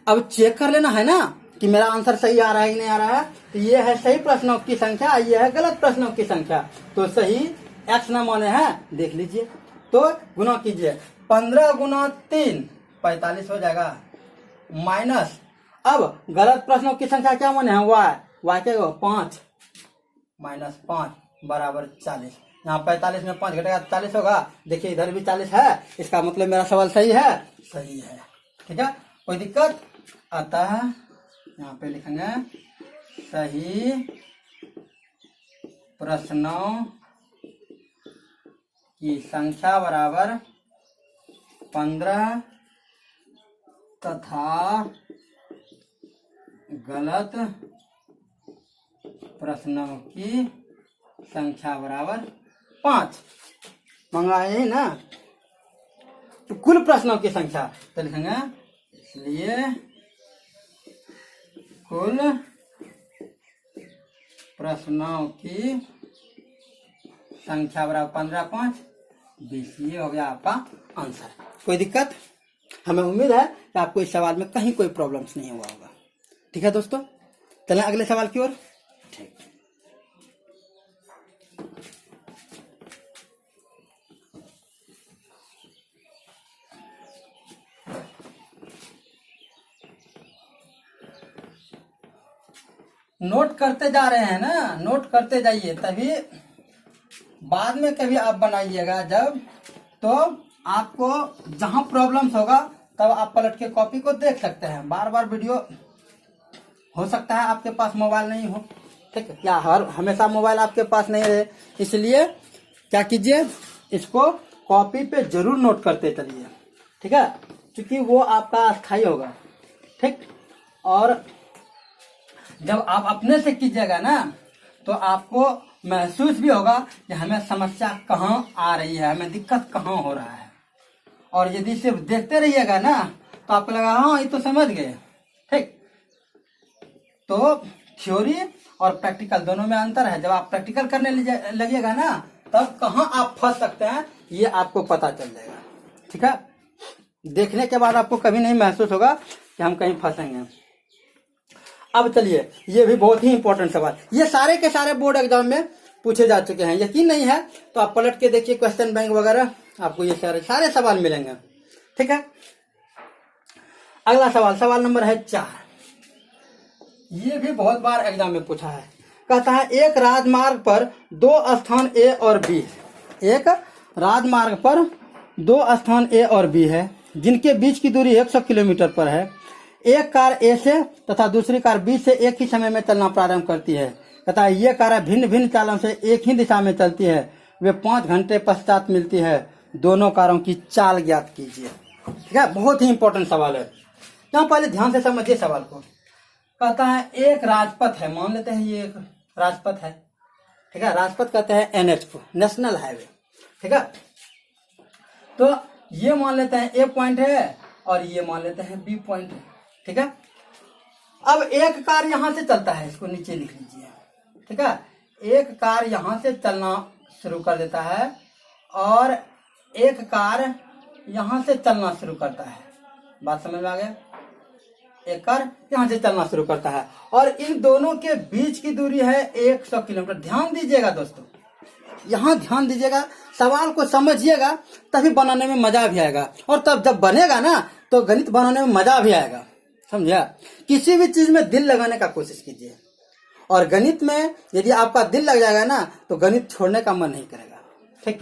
अब चेक कर लेना है ना कि मेरा आंसर सही आ रहा है कि नहीं आ रहा है। तो ये है सही प्रश्नों की संख्या, ये है गलत प्रश्नों की संख्या। तो सही x न माने हैं, देख लीजिए, तो गुना कीजिए, 15 गुना 3 45 हो जाएगा, माइनस, अब गलत प्रश्नों की संख्या क्या माने हैं, y क्या होगा 5 माइनस 5 बराबर 40, यहाँ 45 में 5 घटेगा 40 होगा। देखिए इधर भी 40 है, इसका मतलब मेरा सवाल सही है, सही है। ठीक है, कोई दिक्कत, अतः यहाँ पे लिखेंगे सही प्रश्नों की संख्या बराबर 15 तथा गलत प्रश्नों की संख्या बराबर 5 मंगाए ना। तो कुल प्रश्नों की संख्या तो लिखेंगे, इसलिए कुल प्रश्नों की संख्या बराबर 15 5 20, ये हो गया आपका आंसर। कोई दिक्कत, हमें उम्मीद है कि आपको इस सवाल में कहीं कोई प्रॉब्लम्स नहीं हुआ होगा। ठीक है दोस्तों, चलें अगले सवाल की ओर। ठीक, नोट करते जा रहे हैं ना, नोट करते जाइए, तभी बाद में कभी आप बनाइएगा जब, तो आपको जहां प्रॉब्लम्स होगा तब आप पलट के कॉपी को देख सकते हैं। बार बार वीडियो, हो सकता है आपके पास मोबाइल नहीं हो, ठीक है, या हमेशा मोबाइल आपके पास नहीं रहे, इसलिए क्या कीजिए, इसको कॉपी पे जरूर नोट करते चलिए, ठीक है, क्योंकि वो आपका अस्थायी होगा, ठीक। और जब आप अपने से कीजिएगा ना, तो आपको महसूस भी होगा कि हमें समस्या कहाँ आ रही है, हमें दिक्कत कहाँ हो रहा है। और यदि सिर्फ देखते रहिएगा ना, तो आपको लगा हाँ ये तो समझ गए, ठीक। तो थ्योरी और प्रैक्टिकल दोनों में अंतर है। जब आप प्रैक्टिकल करने लगिएगा ना, तब कहाँ आप फंस सकते हैं ये आपको पता चल जाएगा, ठीक है। देखने के बाद आपको कभी नहीं महसूस होगा कि हम कहीं फंसेंगे। अब चलिए, ये भी बहुत ही इंपॉर्टेंट सवाल, ये सारे के सारे बोर्ड एग्जाम में पूछे जा चुके हैं। यकीन नहीं है तो आप पलट के देखिए, क्वेश्चन बैंक वगैरह आपको ये सारे सवाल मिलेंगे, ठीक है। अगला सवाल, सवाल नंबर है 4। ये भी बहुत बार एग्जाम में पूछा है। कहता है एक राजमार्ग पर 2 स्थान ए और बी, एक राजमार्ग पर 2 स्थान ए और बी है, जिनके बीच की दूरी 100 किलोमीटर पर है। एक कार ए से तथा दूसरी कार बी से एक ही समय में चलना प्रारंभ करती है। कहता है ये कारें भिन्न भिन्न चालों से एक ही दिशा में चलती है, वे 5 घंटे पश्चात मिलती है, दोनों कारों की चाल ज्ञात कीजिए, ठीक है। बहुत ही इंपॉर्टेंट सवाल है, यहाँ पहले ध्यान से समझिए सवाल को। कहता है एक राजपथ है, मान लेते हैं ये एक राजपथ है, ठीक है, राजपथ कहते हैं NH को, नेशनल हाईवे, ठीक है। तो ये मान लेते हैं ए पॉइंट है और ये मान लेते हैं बी पॉइंट है, ठीक है। अब एक कार यहां से चलता है, इसको नीचे लिख लीजिए, ठीक है। एक कार यहां से चलना शुरू कर देता है और एक कार यहां से चलना शुरू करता है, बात समझ में आ गया। एक कार यहां से चलना शुरू करता है और इन दोनों के बीच की दूरी है 100 किलोमीटर। ध्यान दीजिएगा दोस्तों, यहाँ ध्यान दीजिएगा, सवाल को समझिएगा, तभी बनाने में मजा भी आएगा। और तब जब बनेगा ना, तो गणित बनाने में मजा भी आएगा, समझिए। किसी भी चीज में दिल लगाने का कोशिश कीजिए, और गणित में यदि आपका दिल लग जाएगा ना, तो गणित छोड़ने का मन नहीं करेगा, ठीक।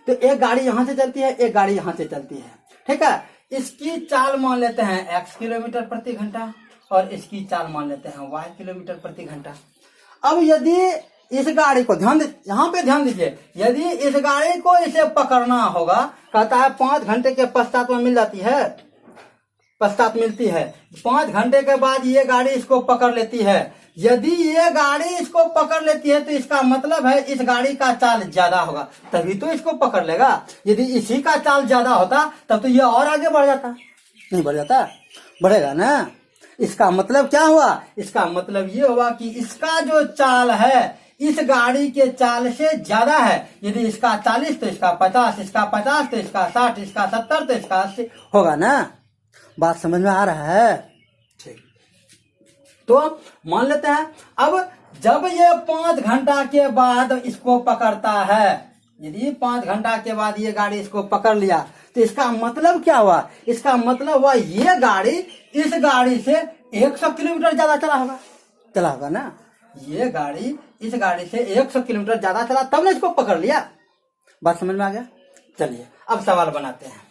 तो एक गाड़ी यहां से चलती है, एक गाड़ी यहां से चलती है, ठीक है। इसकी चाल मान लेते हैं x किलोमीटर प्रति घंटा और इसकी चाल मान लेते हैं y किलोमीटर प्रति घंटा। अब यदि इस गाड़ी को यहाँ पे ध्यान दीजिए, यदि इस गाड़ी को इसे पकड़ना होगा, कहता है 5 घंटे के पश्चात में मिल जाती है, पश्चात मिलती है, 5 घंटे के बाद ये गाड़ी इसको पकड़ लेती है। यदि ये गाड़ी इसको पकड़ लेती है तो इसका मतलब है इस गाड़ी का चाल ज्यादा होगा, तभी तो इसको पकड़ लेगा। यदि इसी का चाल ज्यादा होता तब तो ये और आगे बढ़ जाता, नहीं बढ़ जाता, बढ़ेगा ना। इसका मतलब क्या हुआ, इसका मतलब ये हुआ कि इसका जो चाल है इस गाड़ी के चाल से ज्यादा है। यदि इसका 40 तो इसका 50, इसका 50 तो इसका 60, इसका 70 तो इसका 80 होगा ना। बात समझ में आ रहा है, ठीक। तो मान लेते हैं, अब जब ये 5 घंटा के बाद इसको पकड़ता है, यदि 5 घंटा के बाद ये गाड़ी इसको पकड़ लिया, तो इसका मतलब क्या हुआ, इसका मतलब हुआ ये गाड़ी इस गाड़ी से 100 किलोमीटर ज्यादा चला होगा ना। ये गाड़ी इस गाड़ी से 100 किलोमीटर ज्यादा चला, तब ने इसको पकड़ लिया। बात समझ में आ गया। चलिए अब सवाल बनाते हैं।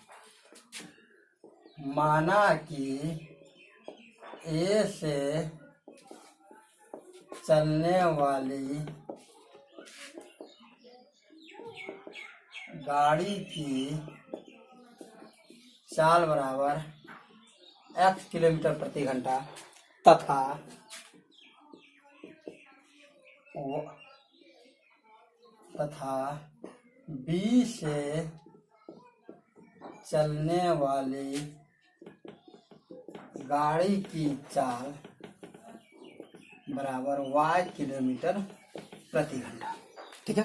माना कि ए से चलने वाली गाड़ी की चाल बराबर x किलोमीटर प्रति घंटा तथा B से चलने वाली गाड़ी की चाल बराबर y किलोमीटर प्रति घंटा, ठीक है।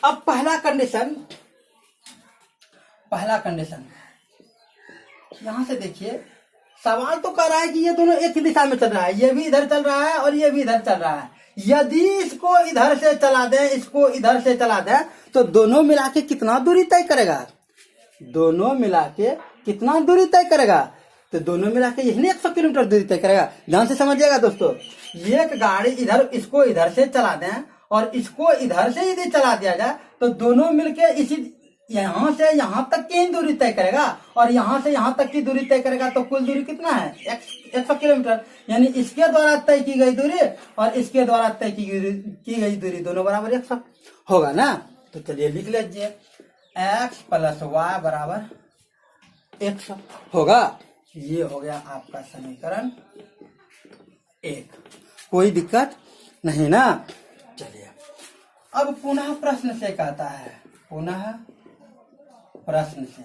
अब पहला कंडीशन यहां से देखिए, सवाल तो कर रहा है कि ये दोनों एक ही दिशा में चल रहा है, ये भी इधर चल रहा है और ये भी इधर चल रहा है। यदि इसको इधर से चला दें, इसको इधर से चला दें, तो दोनों मिला के कितना दूरी तय करेगा, दोनों मिला के कितना दूरी तय करेगा, तो दोनों मिला के यही 100 किलोमीटर दूरी तय करेगा। ध्यान से समझिएगा दोस्तों, एक गाड़ी इधर इसको इधर से चला दें और इसको इधर से यदि चला दिया जाए तो दोनों मिलके इसी यहाँ से यहाँ तक की दूरी तय करेगा और यहाँ से यहाँ तक की दूरी तय करेगा। तो कुल दूरी कितना है? 100 किलोमीटर। यानी इसके द्वारा तय की गई दूरी और इसके द्वारा तय की गई दूरी दोनों बराबर 100 होगा ना। तो चलिए लिख लीजिए, x + y बराबर 100 होगा। ये हो गया आपका समीकरण 1। कोई दिक्कत नहीं ना। चलिए अब पुनः प्रश्न से कहता है, पुनः प्रश्न से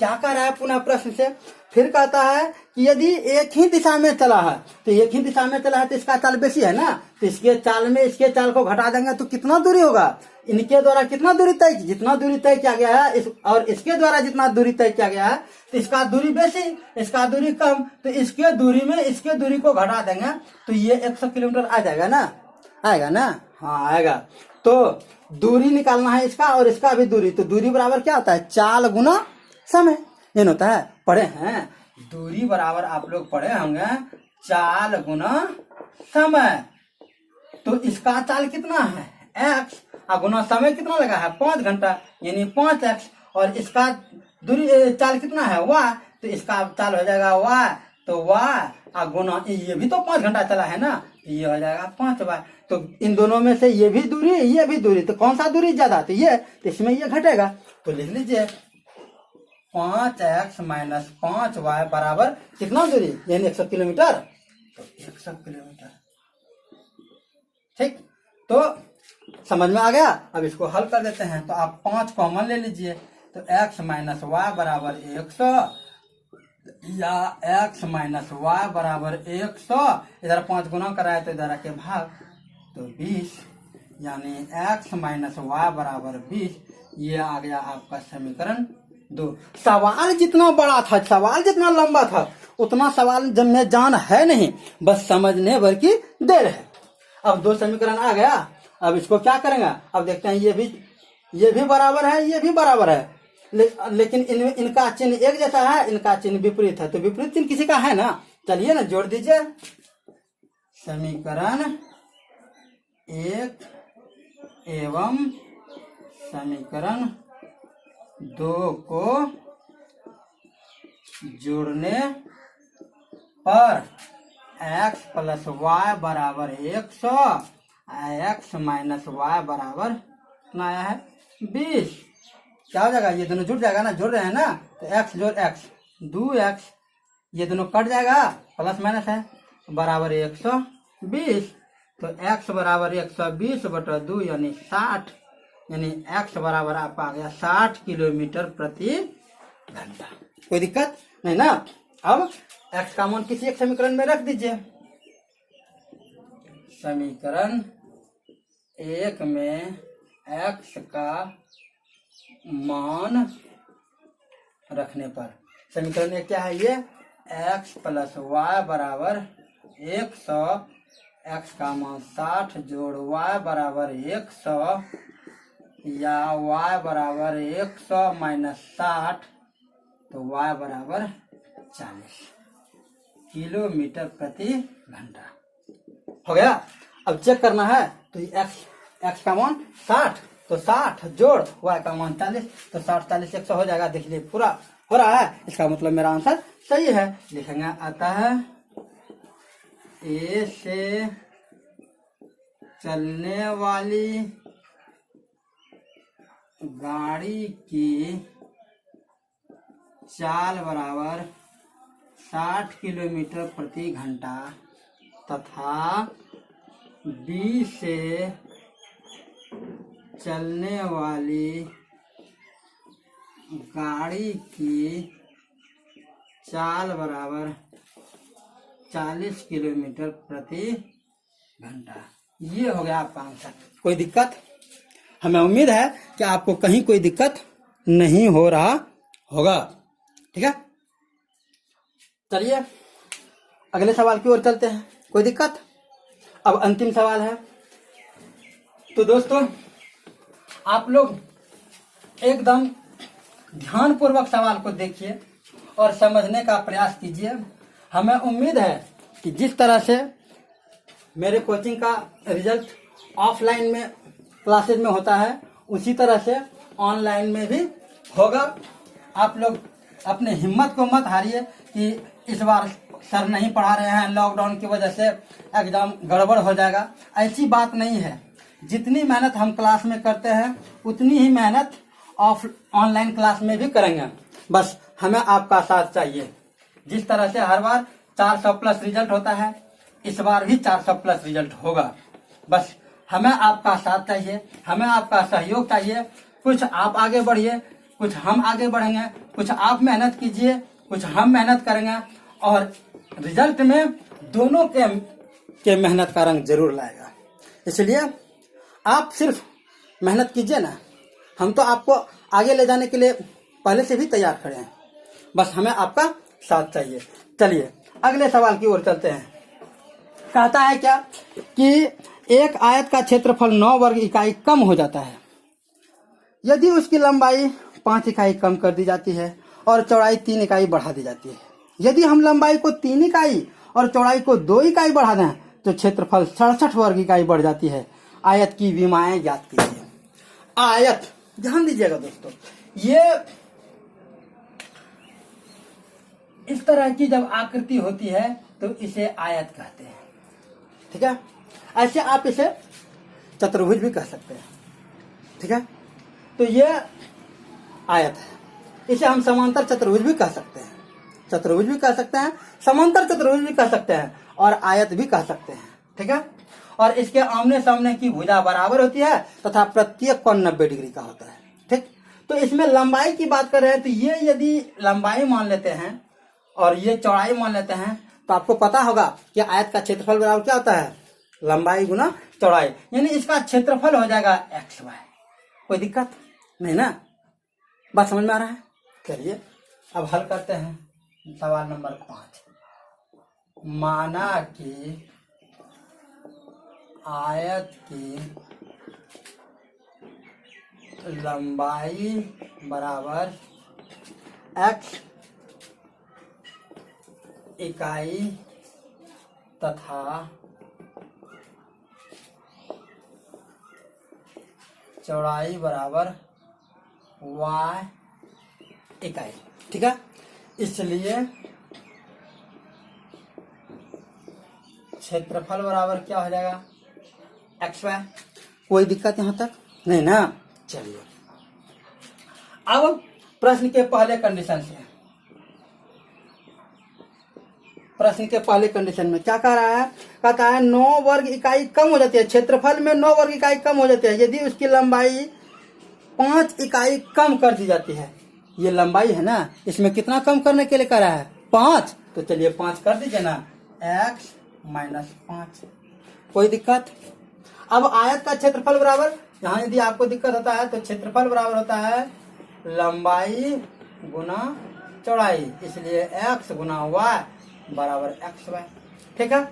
क्या कह रहा है? पुनः प्रश्न से फिर कहता है कि यदि एक ही दिशा में चला है, तो एक ही दिशा में चला है तो इसका चाल बेसी है ना, तो इसके चाल में इसके चाल को घटा देंगे तो कितना दूरी होगा? इनके द्वारा कितना दूरी तय, जितना दूरी तय किया गया है और इसके द्वारा जितना दूरी तय किया गया है, तो इसका दूरी बेसी, इसका दूरी कम, तो इसके दूरी में इसके दूरी को घटा देंगे तो ये 100 किलोमीटर आ जाएगा ना। आएगा ना? हाँ आएगा। तो दूरी निकालना है इसका और इसका भी दूरी, तो दूरी बराबर क्या होता है? चाल गुना समय। ये होता है, पढ़े हैं दूरी बराबर, आप लोग पढ़े होंगे चाल गुना समय। तो इसका चाल कितना है? x और गुना समय कितना लगा है? 5 घंटा, यानी 5x। और इसका दूरी चाल कितना है? y, तो इसका चाल हो जाएगा y, तो y और गुना ये भी तो 5 घंटा चला है ना, ये हो जाएगा 5y। तो इन दोनों में से ये भी दूरी, तो कौन सा दूरी ज्यादा? तो ये, तो इसमें ये घटेगा। तो लिख लीजिए 5x - 5y बराबर कितना दूरी? यानी 100 किलोमीटर। तो 100 किलोमीटर, ठीक। तो समझ में आ गया। अब इसको हल कर देते हैं। तो आप 5 कॉमन ले लीजिए, तो x - y बराबर 100 या x - y बराबर 100। इधर 5 गुना कराए तो इधर के भाग, तो 20, यानी x - y बराबर 20। ये आ गया आपका समीकरण 2। सवाल जितना बड़ा था, सवाल जितना लंबा था, उतना सवाल जब में जान है नहीं, बस समझने भर की देर है। अब 2 समीकरण आ गया। अब इसको क्या करेंगे? अब देखते हैं, ये भी बराबर है, ये भी बराबर है, लेकिन इनका चिन्ह एक जैसा है, इनका चिन्ह विपरीत है। तो विपरीत चिन्ह किसी का है ना, चलिए ना जोड़ दीजिए। समीकरण 1 एवं समीकरण 2 को जोड़ने पर x + y बराबर 100, x - y बराबर कितना आया है? 20। क्या हो जाएगा? ये दोनों जुड़ जाएगा ना, जोड़ रहे हैं ना, तो x जोड़ x 2x, ये दोनों कट जाएगा, प्लस माइनस है, बराबर 120। तो x बराबर 120/2 यानी 60, यानी x बराबर आपका आ गया 60 किलोमीटर प्रति घंटा। कोई दिक्कत नहीं ना। अब x का मान किसी एक समीकरण में रख दीजिए। समीकरण 1 में x का मान रखने पर, समीकरण 1 क्या है? ये x + y बराबर 100, x का मान 60 जोड़ y बराबर 100 या y बराबर 100 - 60, तो y बराबर 40 किलोमीटर प्रति घंटा हो गया। अब चेक करना है, तो x का मान 60, तो 60 जोड़ y का मान 40, तो 60 40 100 हो जाएगा। देख लीजिए पूरा हो रहा है, इसका मतलब मेरा आंसर सही है। लिखेंगे, आता है ए से चलने वाली गाड़ी की चाल बराबर 60 किलोमीटर प्रति घंटा तथा बी से चलने वाली गाड़ी की चाल बराबर 40 किलोमीटर प्रति घंटा। ये हो गया आपका आंसर। कोई दिक्कत? हमें उम्मीद है कि आपको कहीं कोई दिक्कत नहीं हो रहा होगा। ठीक है, चलिए अगले सवाल की ओर चलते हैं। कोई दिक्कत? अब अंतिम सवाल है। तो दोस्तों आप लोग एकदम ध्यानपूर्वक सवाल को देखिए और समझने का प्रयास कीजिए। हमें उम्मीद है कि जिस तरह से मेरे कोचिंग का रिजल्ट ऑफलाइन में क्लासेज में होता है, उसी तरह से ऑनलाइन में भी होगा। आप लोग अपने हिम्मत को मत हारिए कि इस बार सर नहीं पढ़ा रहे हैं, लॉकडाउन की वजह से एग्जाम गड़बड़ हो जाएगा। ऐसी बात नहीं है। जितनी मेहनत हम क्लास में करते हैं उतनी ही मेहनत ऑनलाइन क्लास में भी करेंगे। बस हमें आपका साथ चाहिए। जिस तरह से हर बार 400 प्लस रिजल्ट होता है, इस बार भी 400 प्लस रिजल्ट होगा। बस हमें आपका साथ चाहिए, हमें आपका सहयोग चाहिए। कुछ आप आगे बढ़िए, कुछ हम आगे बढ़ेंगे, कुछ आप मेहनत कीजिए, कुछ हम मेहनत करेंगे, और रिजल्ट में दोनों के मेहनत का रंग जरूर लाएगा। इसलिए आप सिर्फ मेहनत कीजिए ना, हम तो आपको आगे ले जाने के लिए पहले से भी तैयार खड़े हैं। बस हमें आपका साथ चाहिए। चलिए अगले सवाल की ओर चलते हैं। कहता है क्या कि एक आयत का क्षेत्रफल 9 वर्ग इकाई कम हो जाता है यदि उसकी लंबाई 5 इकाई कम कर दी जाती है और चौड़ाई 3 इकाई बढ़ा दी जाती है। यदि हम लंबाई को 3 इकाई और चौड़ाई को 2 इकाई बढ़ा दें तो क्षेत्रफल 67 वर्ग इकाई बढ़ जाती है। आयत की विमाएं ज्ञात कीजिए। आयत, ध्यान दीजिएगा दोस्तों, ये इस तरह की जब आकृति होती है तो इसे आयत कहते हैं। ठीक है, ऐसे आप इसे चतुर्भुज भी कह सकते हैं। ठीक है, तो ये आयत है। इसे हम समांतर चतुर्भुज भी कह सकते हैं, चतुर्भुज भी कह सकते हैं, समांतर चतुर्भुज भी कह सकते हैं, और आयत भी कह सकते हैं। ठीक है, और इसके आमने सामने की भुजा बराबर होती है तथा प्रत्येक कोण 90 डिग्री का होता है। ठीक, तो इसमें लंबाई की बात कर रहे हैं तो ये यदि लंबाई मान लेते हैं और ये चौड़ाई मान लेते हैं तो आपको पता होगा कि आयत का क्षेत्रफल बराबर क्या होता है, लंबाई गुना चौड़ाई, यानी इसका क्षेत्रफल हो जाएगा XY। कोई दिक्कत नहीं ना, बात समझ में आ रहा है। चलिए अब हल करते हैं सवाल नंबर 5। माना कि आयत की लंबाई बराबर x इकाई तथा चौड़ाई बराबर y इकाई। ठीक है, इसलिए क्षेत्रफल बराबर क्या हो जाएगा, XY। कोई दिक्कत यहां तक नहीं ना। चलिए अब प्रश्न के पहले कंडीशन से, प्रश्न के पहले कंडीशन में क्या कह रहा है, कहता है 9 वर्ग इकाई कम हो जाती है, क्षेत्रफल में 9 वर्ग इकाई कम हो जाती है यदि उसकी लंबाई 5 इकाई कम कर दी जाती है। ये लंबाई है ना, इसमें कितना कम करने के लिए कह रहा है, 5। तो चलिए 5 कर दीजिए ना, x - 5। कोई दिक्कत। अब आयत का क्षेत्रफल बराबर, यहाँ यदि आपको दिक्कत होता है तो क्षेत्रफल बराबर होता है लंबाई गुना चौड़ाई, इसलिए x गुना y बराबर XY। ठीक है,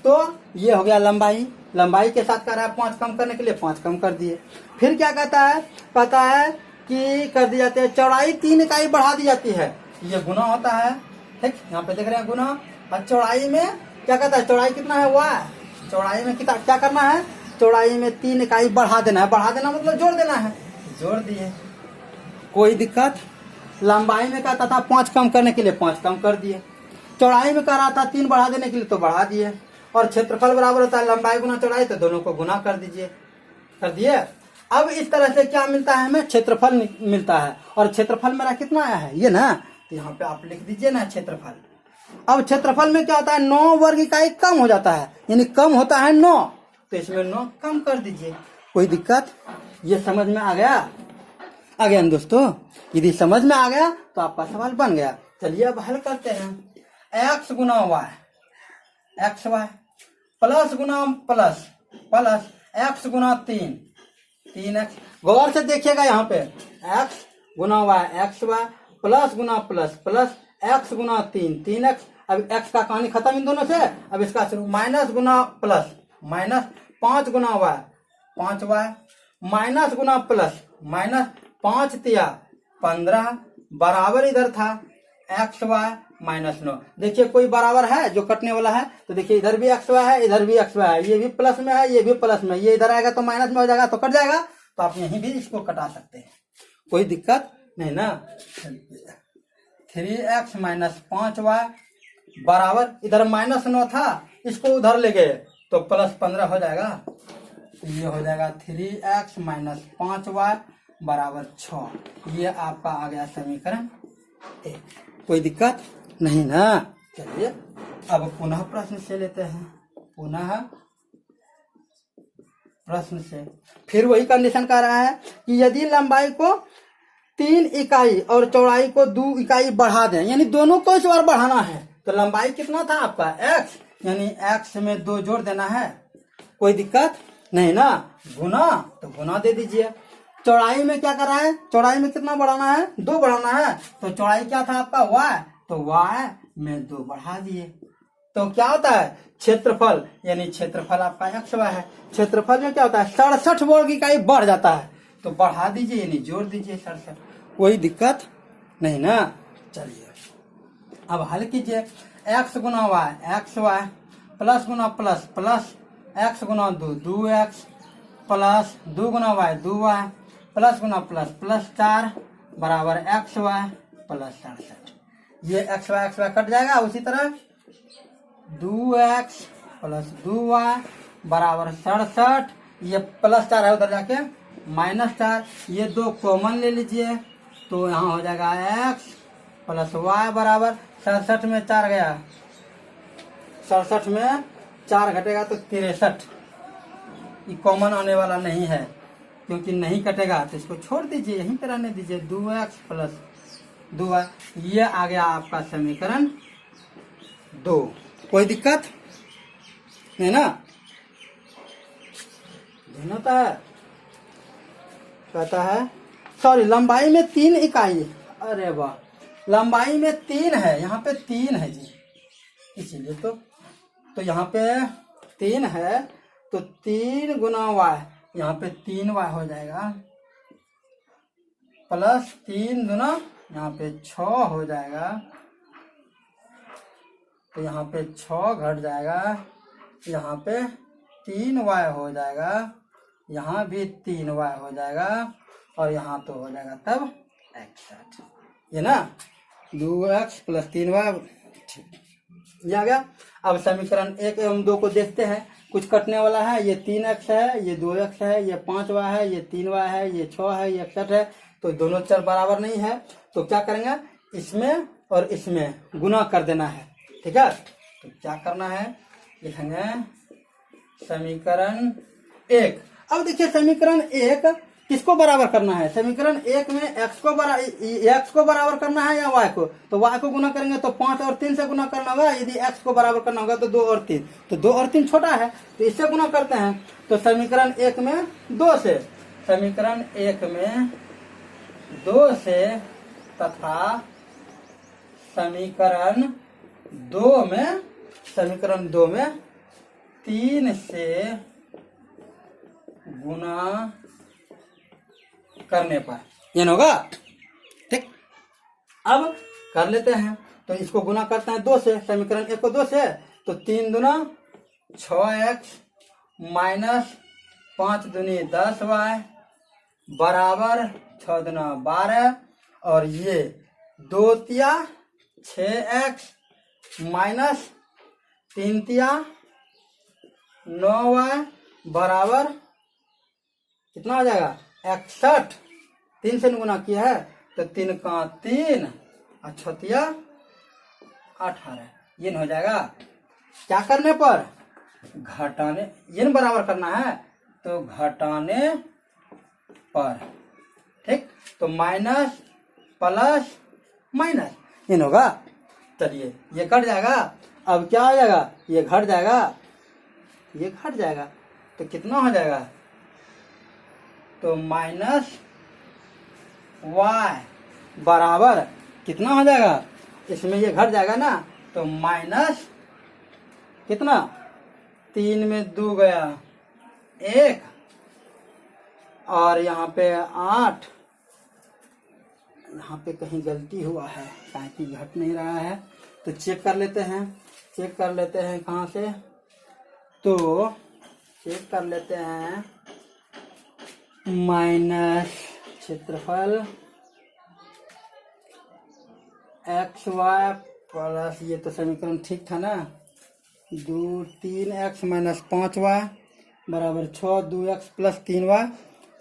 तो ये हो गया लंबाई। लंबाई के साथ कह रहा है 5 कम करने के लिए 5 कम कर दिए। फिर क्या कहता है, कहता है कि कर दी जाती है चौड़ाई 3 इकाई बढ़ा दी जाती है, ये गुना होता है। ठीक, यहाँ पे देख रहे हैं गुना। और चौड़ाई में क्या कहता है, चौड़ाई कितना है y, चौड़ाई में कितना क्या करना है, चौड़ाई में 3 इकाई बढ़ा देना है। बढ़ा देना मतलब जोड़ देना है, जोड़ दिए। कोई दिक्कत। लंबाई में कहता था 5 कम करने के लिए 5 कम कर दिए। चौड़ाई में कह रहा था 3 बढ़ा देने के लिए तो बढ़ा दिए। और क्षेत्रफल बराबर होता है लंबाई गुना चौड़ाई, तो दोनों को गुना कर दीजिए, कर दिए। अब इस तरह से क्या मिलता है, हमें क्षेत्रफल मिलता है। और क्षेत्रफल मेरा कितना आया है, ये ना, तो यहाँ पे आप लिख दीजिए ना क्षेत्रफल। अब क्षेत्रफल में क्या होता है, 9 वर्ग इकाई कम हो जाता है, यानी कम होता है 9, तो इसमें 9 कम कर दीजिए। कोई दिक्कत। ये समझ में आ गया, आ गया दोस्तों। यदि समझ में आ गया तो आपका सवाल बन गया। चलिए अब हल करते हैं। x गुना y, XY प्लस गुना प्लस प्लस x गुना 3x। गौर से देखिएगा यहाँ पे, x गुना y XY प्लस गुना प्लस प्लस x गुना 3x। अब x का कहानी खत्म इन दोनों से। अब इसका शुरू, माइनस गुना प्लस माइनस 5 गुना y 5y, माइनस गुना प्लस माइनस 5 तिया 15, बराबर इधर था एक्स वाई माइनस 9। देखिए कोई बराबर है जो कटने वाला है, तो देखिए इधर भी एक्स वाई है, इधर भी एक्स वाई है, ये भी प्लस में है, ये भी प्लस में, ये इधर आएगा तो माइनस में हो जाएगा, तो कट जाएगा। तो आप यहीं भी इसको कटा सकते हैं, कोई दिक्कत नहीं ना। 3x माइनस 5y बराबर, इधर माइनस 9 था, इसको उधर ले गए तो प्लस 15 हो जाएगा। तो ये हो जाएगा 3x माइनस 5y बराबर 6। ये आपका आ गया समीकरण 1। कोई दिक्कत नहीं ना। चलिए अब पुनः प्रश्न से लेते हैं, पुनः प्रश्न से फिर वही कंडीशन कर रहा है कि यदि लंबाई को 3 इकाई और चौड़ाई को 2 इकाई बढ़ा दें, यानी दोनों को इस बार बढ़ाना है, तो लंबाई कितना था आपका x, यानी x में 2 जोड़ देना है। कोई दिक्कत नहीं ना। गुना, तो गुना दे दीजिए। चौड़ाई में क्या कर रहा है, चौड़ाई में कितना बढ़ाना है, 2 बढ़ाना है, तो चौड़ाई क्या था आपका y, तो y में 2 बढ़ा दिए। तो क्या होता है क्षेत्रफल, यानी क्षेत्रफल आपका एक्स वाई है, क्षेत्रफल में क्या होता है 67 वर्ग इकाई बढ़ जाता है, तो बढ़ा दीजिए यानी जोड़ दीजिए 67। कोई दिक्कत नहीं ना। चलिए अब हल कीजिए। एक्स गुना वाई एक्स वाई, प्लस गुना प्लस प्लस, एक्स गुना 2 2x, प्लस 2 गुना वाई 2y, प्लस गुना प्लस प्लस 4 बराबर एक्स वाई प्लस 67। ये एक्स वाई कट जाएगा। उसी तरह 2x प्लस 2y बराबर 67, ये प्लस 4 है उधर जाके माइनस 4, ये 2 कॉमन ले लीजिए, तो यहाँ हो जाएगा x प्लस y बराबर 67 में 4 गया, 67 में 4 घटेगा तो 63। ये कॉमन आने वाला नहीं है, क्योंकि नहीं कटेगा तो इसको छोड़ दीजिए, यहीं पर रहने दीजिए। 2x प्लस 2y, ये आ गया आपका समीकरण 2। कोई दिक्कत नहीं ना। भिन्नता है, कहता है सॉरी लंबाई में 3 इकाई, अरे वाह, लंबाई में 3 है, यहाँ पे 3 है जी, इसीलिए तो यहाँ पे 3 है, तो 3 गुना वाई, यहाँ पे 3y हो जाएगा, प्लस 3 गुना यहाँ पे 6 हो जाएगा, तो यहाँ पे 6 घट जाएगा, यहाँ पे 3y हो जाएगा, यहाँ भी 3y हो जाएगा, और यहाँ तो हो जाएगा तब 61, ये ना 2x प्लस 3y। ये आ गया। अब समीकरण 1 एवं 2 को देखते हैं, कुछ कटने वाला है, ये 3x है, ये 2x है, ये 5y है, ये 3y है, ये 6 है, ये 61 है, तो दोनों चर बराबर नहीं है, तो क्या करेंगे, इसमें और इसमें गुना कर देना है, ठीक है। तो क्या करना है, लिखेंगे समीकरण 1। अब देखिए समीकरण 1 किसको बराबर करना है, समीकरण 1 में x को बराबर करना है या y को, तो y को गुना करेंगे तो 5 और 3 से गुना करना होगा, यदि x को बराबर करना होगा तो 2 और 3, तो 2 और 3 छोटा है तो इससे गुना करते हैं। तो समीकरण 1 में 2 से, समीकरण 1 में 2 से, तथा समीकरण 2 में 3 से गुना करने पर ये होगा, ठीक। अब कर लेते हैं, तो इसको गुना करते हैं 2 से, समीकरण 1 को 2 से, तो 3 दूना 6x माइनस 5 दूनी 10y बराबर 6 दूना 12, और ये 2 तिया 6x माइनस 3 तिया 9y बराबर कितना हो जाएगा 61। 3 से गुना किया है तो 3 का 3 और 6 तिया 18, ये हो जाएगा। क्या करने पर, घटाने, ये बराबर करना है तो घटाने पर, ठीक। तो माइनस प्लस माइनस ये होगा। चलिए ये कट जाएगा, अब क्या हो जाएगा, ये घट जाएगा, ये घट जाएगा, तो कितना हो जाएगा, तो माइनस y बराबर कितना हो जाएगा, इसमें ये घट जाएगा ना, तो माइनस कितना, 3 में 2 गया 1, और यहाँ पे 8 यहाँ पे कहीं गलती हुआ है, कहीं की घट नहीं रहा है, तो चेक कर लेते हैं कहाँ से, तो चेक कर लेते हैं माइनस क्षेत्रफल एक्स वाई प्लस, ये तो समीकरण ठीक था ना, 3x माइनस 5y बराबर 6, 2x प्लस 3y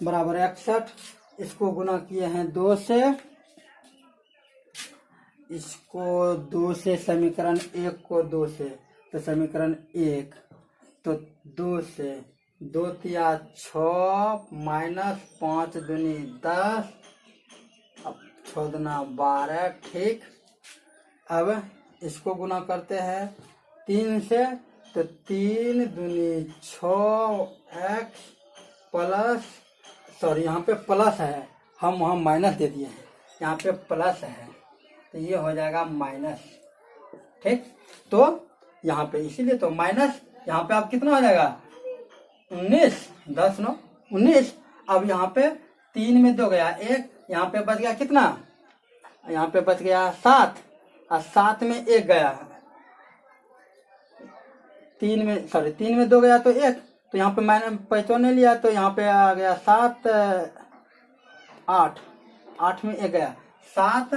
बराबर 61। इसको गुना किए हैं 2 से, इसको 2 से, समीकरण 1 को 2 से, तो समीकरण 1 तो 2 से 2 तिया 6 माइनस 5 दूनी 10, अब 6 दूना 12, ठीक। अब इसको गुना करते हैं 3 से, तो 3 दूनी 6x प्लस, सॉरी यहाँ पे प्लस है, हम वहाँ माइनस दे दिए हैं, यहाँ पे प्लस है, तो ये हो जाएगा माइनस, ठीक। तो यहाँ पे इसीलिए तो माइनस, यहाँ पे अब कितना हो जाएगा 19, 10 9 19। अब यहाँ पे 3 में 2 गया 1, यहाँ पे बच गया कितना, यहाँ पे बच गया 7, और 7 में 1 गया, 3 में 2 गया तो 1, तो यहाँ पे मैंने पहचान लिया, तो यहाँ पे आ गया 7 8, 8 में 1 गया 7,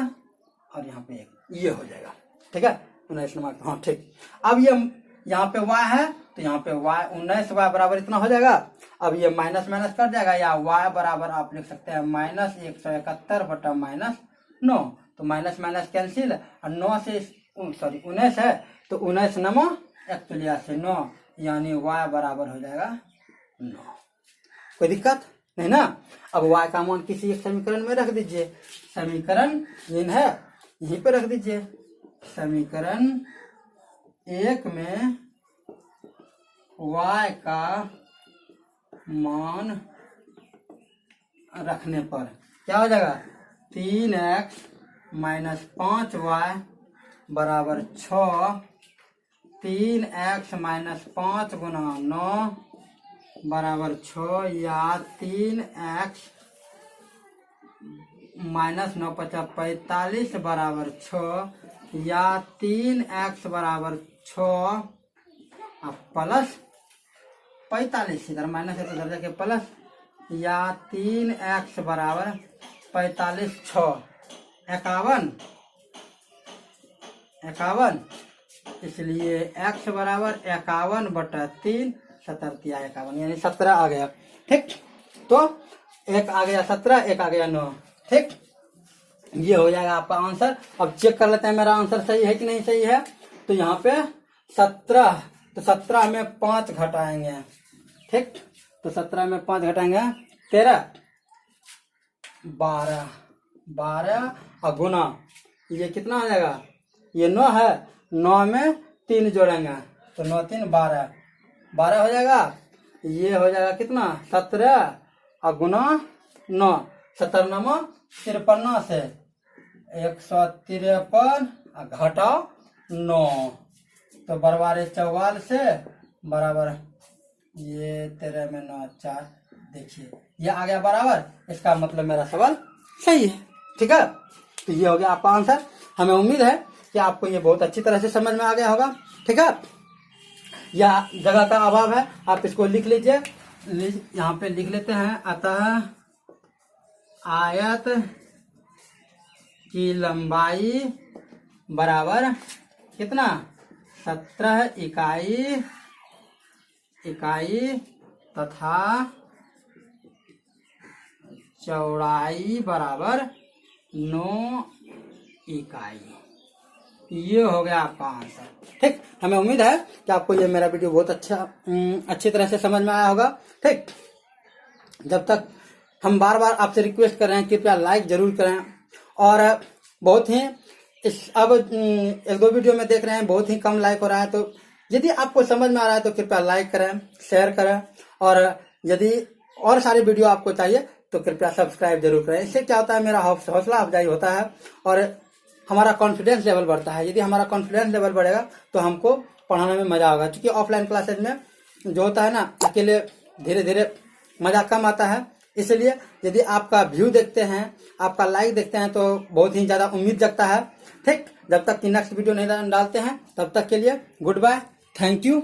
और यहाँ पे 1, ये हो जाएगा, ठीक है 19 नंबर, हाँ ठीक। अब ये यहाँ पे y है, तो यहाँ पे y 19y बराबर इतना हो जाएगा। अब ये माइनस माइनस कर जाएगा, या y बराबर आप लिख सकते हैं माइनस 171 बटा माइनस 9, तो माइनस माइनस कैंसिल, और 9 से सॉरी 19 है, तो 19 नमो 1 से 9, यानी y बराबर हो जाएगा 9। कोई दिक्कत नहीं ना। अब y का मान किसी एक समीकरण में रख दीजिए, समीकरण इन है यहीं पे रख दीजिए, समीकरण 1 में y का मान रखने पर क्या हो जाएगा, 3x माइनस 5y बराबर 6, 3x माइनस 5 गुना 9 बराबर 6, या 3x माइनस 9 50 45 बराबर 6, या 3x बराबर 6 प्लस 45, इधर माइनस है तो इधर जाके प्लस, या 3x बराबर 45 6 51, इसलिए x बराबर 51 बटा 3, 17 51, यानी 17 आ गया, ठीक। तो एक आ गया 17, एक आ गया 9, ठीक। ये हो जाएगा आपका आंसर। अब चेक कर लेते हैं मेरा आंसर सही है कि नहीं सही है। तो यहाँ पे 17, तो 17 में 5 घटाएंगे, ठीक। तो 17 में 5 घटाएंगे 13, 12 और गुना, ये कितना हो जाएगा, ये 9 है, 9 में 3 जोड़ेंगे, तो 9 3 12 हो जाएगा। ये हो जाएगा कितना 17 और गुना 9, 17 9 53 से 153 घटाओ 9, तो बराबर 44 से बराबर ये 13 में 9 4, देखिए ये आ गया बराबर। इसका मतलब मेरा सवाल सही है, ठीक है। तो ये हो गया आपका आंसर। हमें उम्मीद है कि आपको ये बहुत अच्छी तरह से समझ में आ गया होगा, ठीक है। या जगह का अभाव है, आप इसको लिख लीजिए, यहाँ पे लिख लेते हैं। अतः आयत की लंबाई बराबर कितना 17 इकाई तथा चौड़ाई बराबर 9 इकाई। ये हो गया आपका आंसर, ठीक। हमें उम्मीद है कि आपको ये मेरा वीडियो बहुत अच्छी तरह से समझ में आया होगा, ठीक। जब तक हम बार बार आपसे रिक्वेस्ट कर रहे हैं, कृपया लाइक जरूर करें। और बहुत ही अब 1-2 वीडियो में देख रहे हैं बहुत ही कम लाइक हो रहा है, तो यदि आपको समझ में आ रहा है तो कृपया लाइक करें, शेयर करें, और यदि और सारी वीडियो आपको चाहिए तो कृपया सब्सक्राइब जरूर करें। इससे क्या होता है, मेरा हौसला अफजाई होता है और हमारा कॉन्फिडेंस लेवल बढ़ता है। यदि हमारा कॉन्फिडेंस लेवल बढ़ेगा तो हमको पढ़ाने में मजा होगा, क्योंकि ऑफलाइन क्लासेज में जो होता है ना, अकेले धीरे धीरे मजा कम आता है, इसलिए यदि आपका व्यू देखते हैं, आपका लाइक देखते हैं तो बहुत ही ज़्यादा उम्मीद जगता है। ठीक, जब तक कि नेक्स्ट वीडियो नहीं डालते हैं तब तक के लिए गुड बाय, थैंक यू।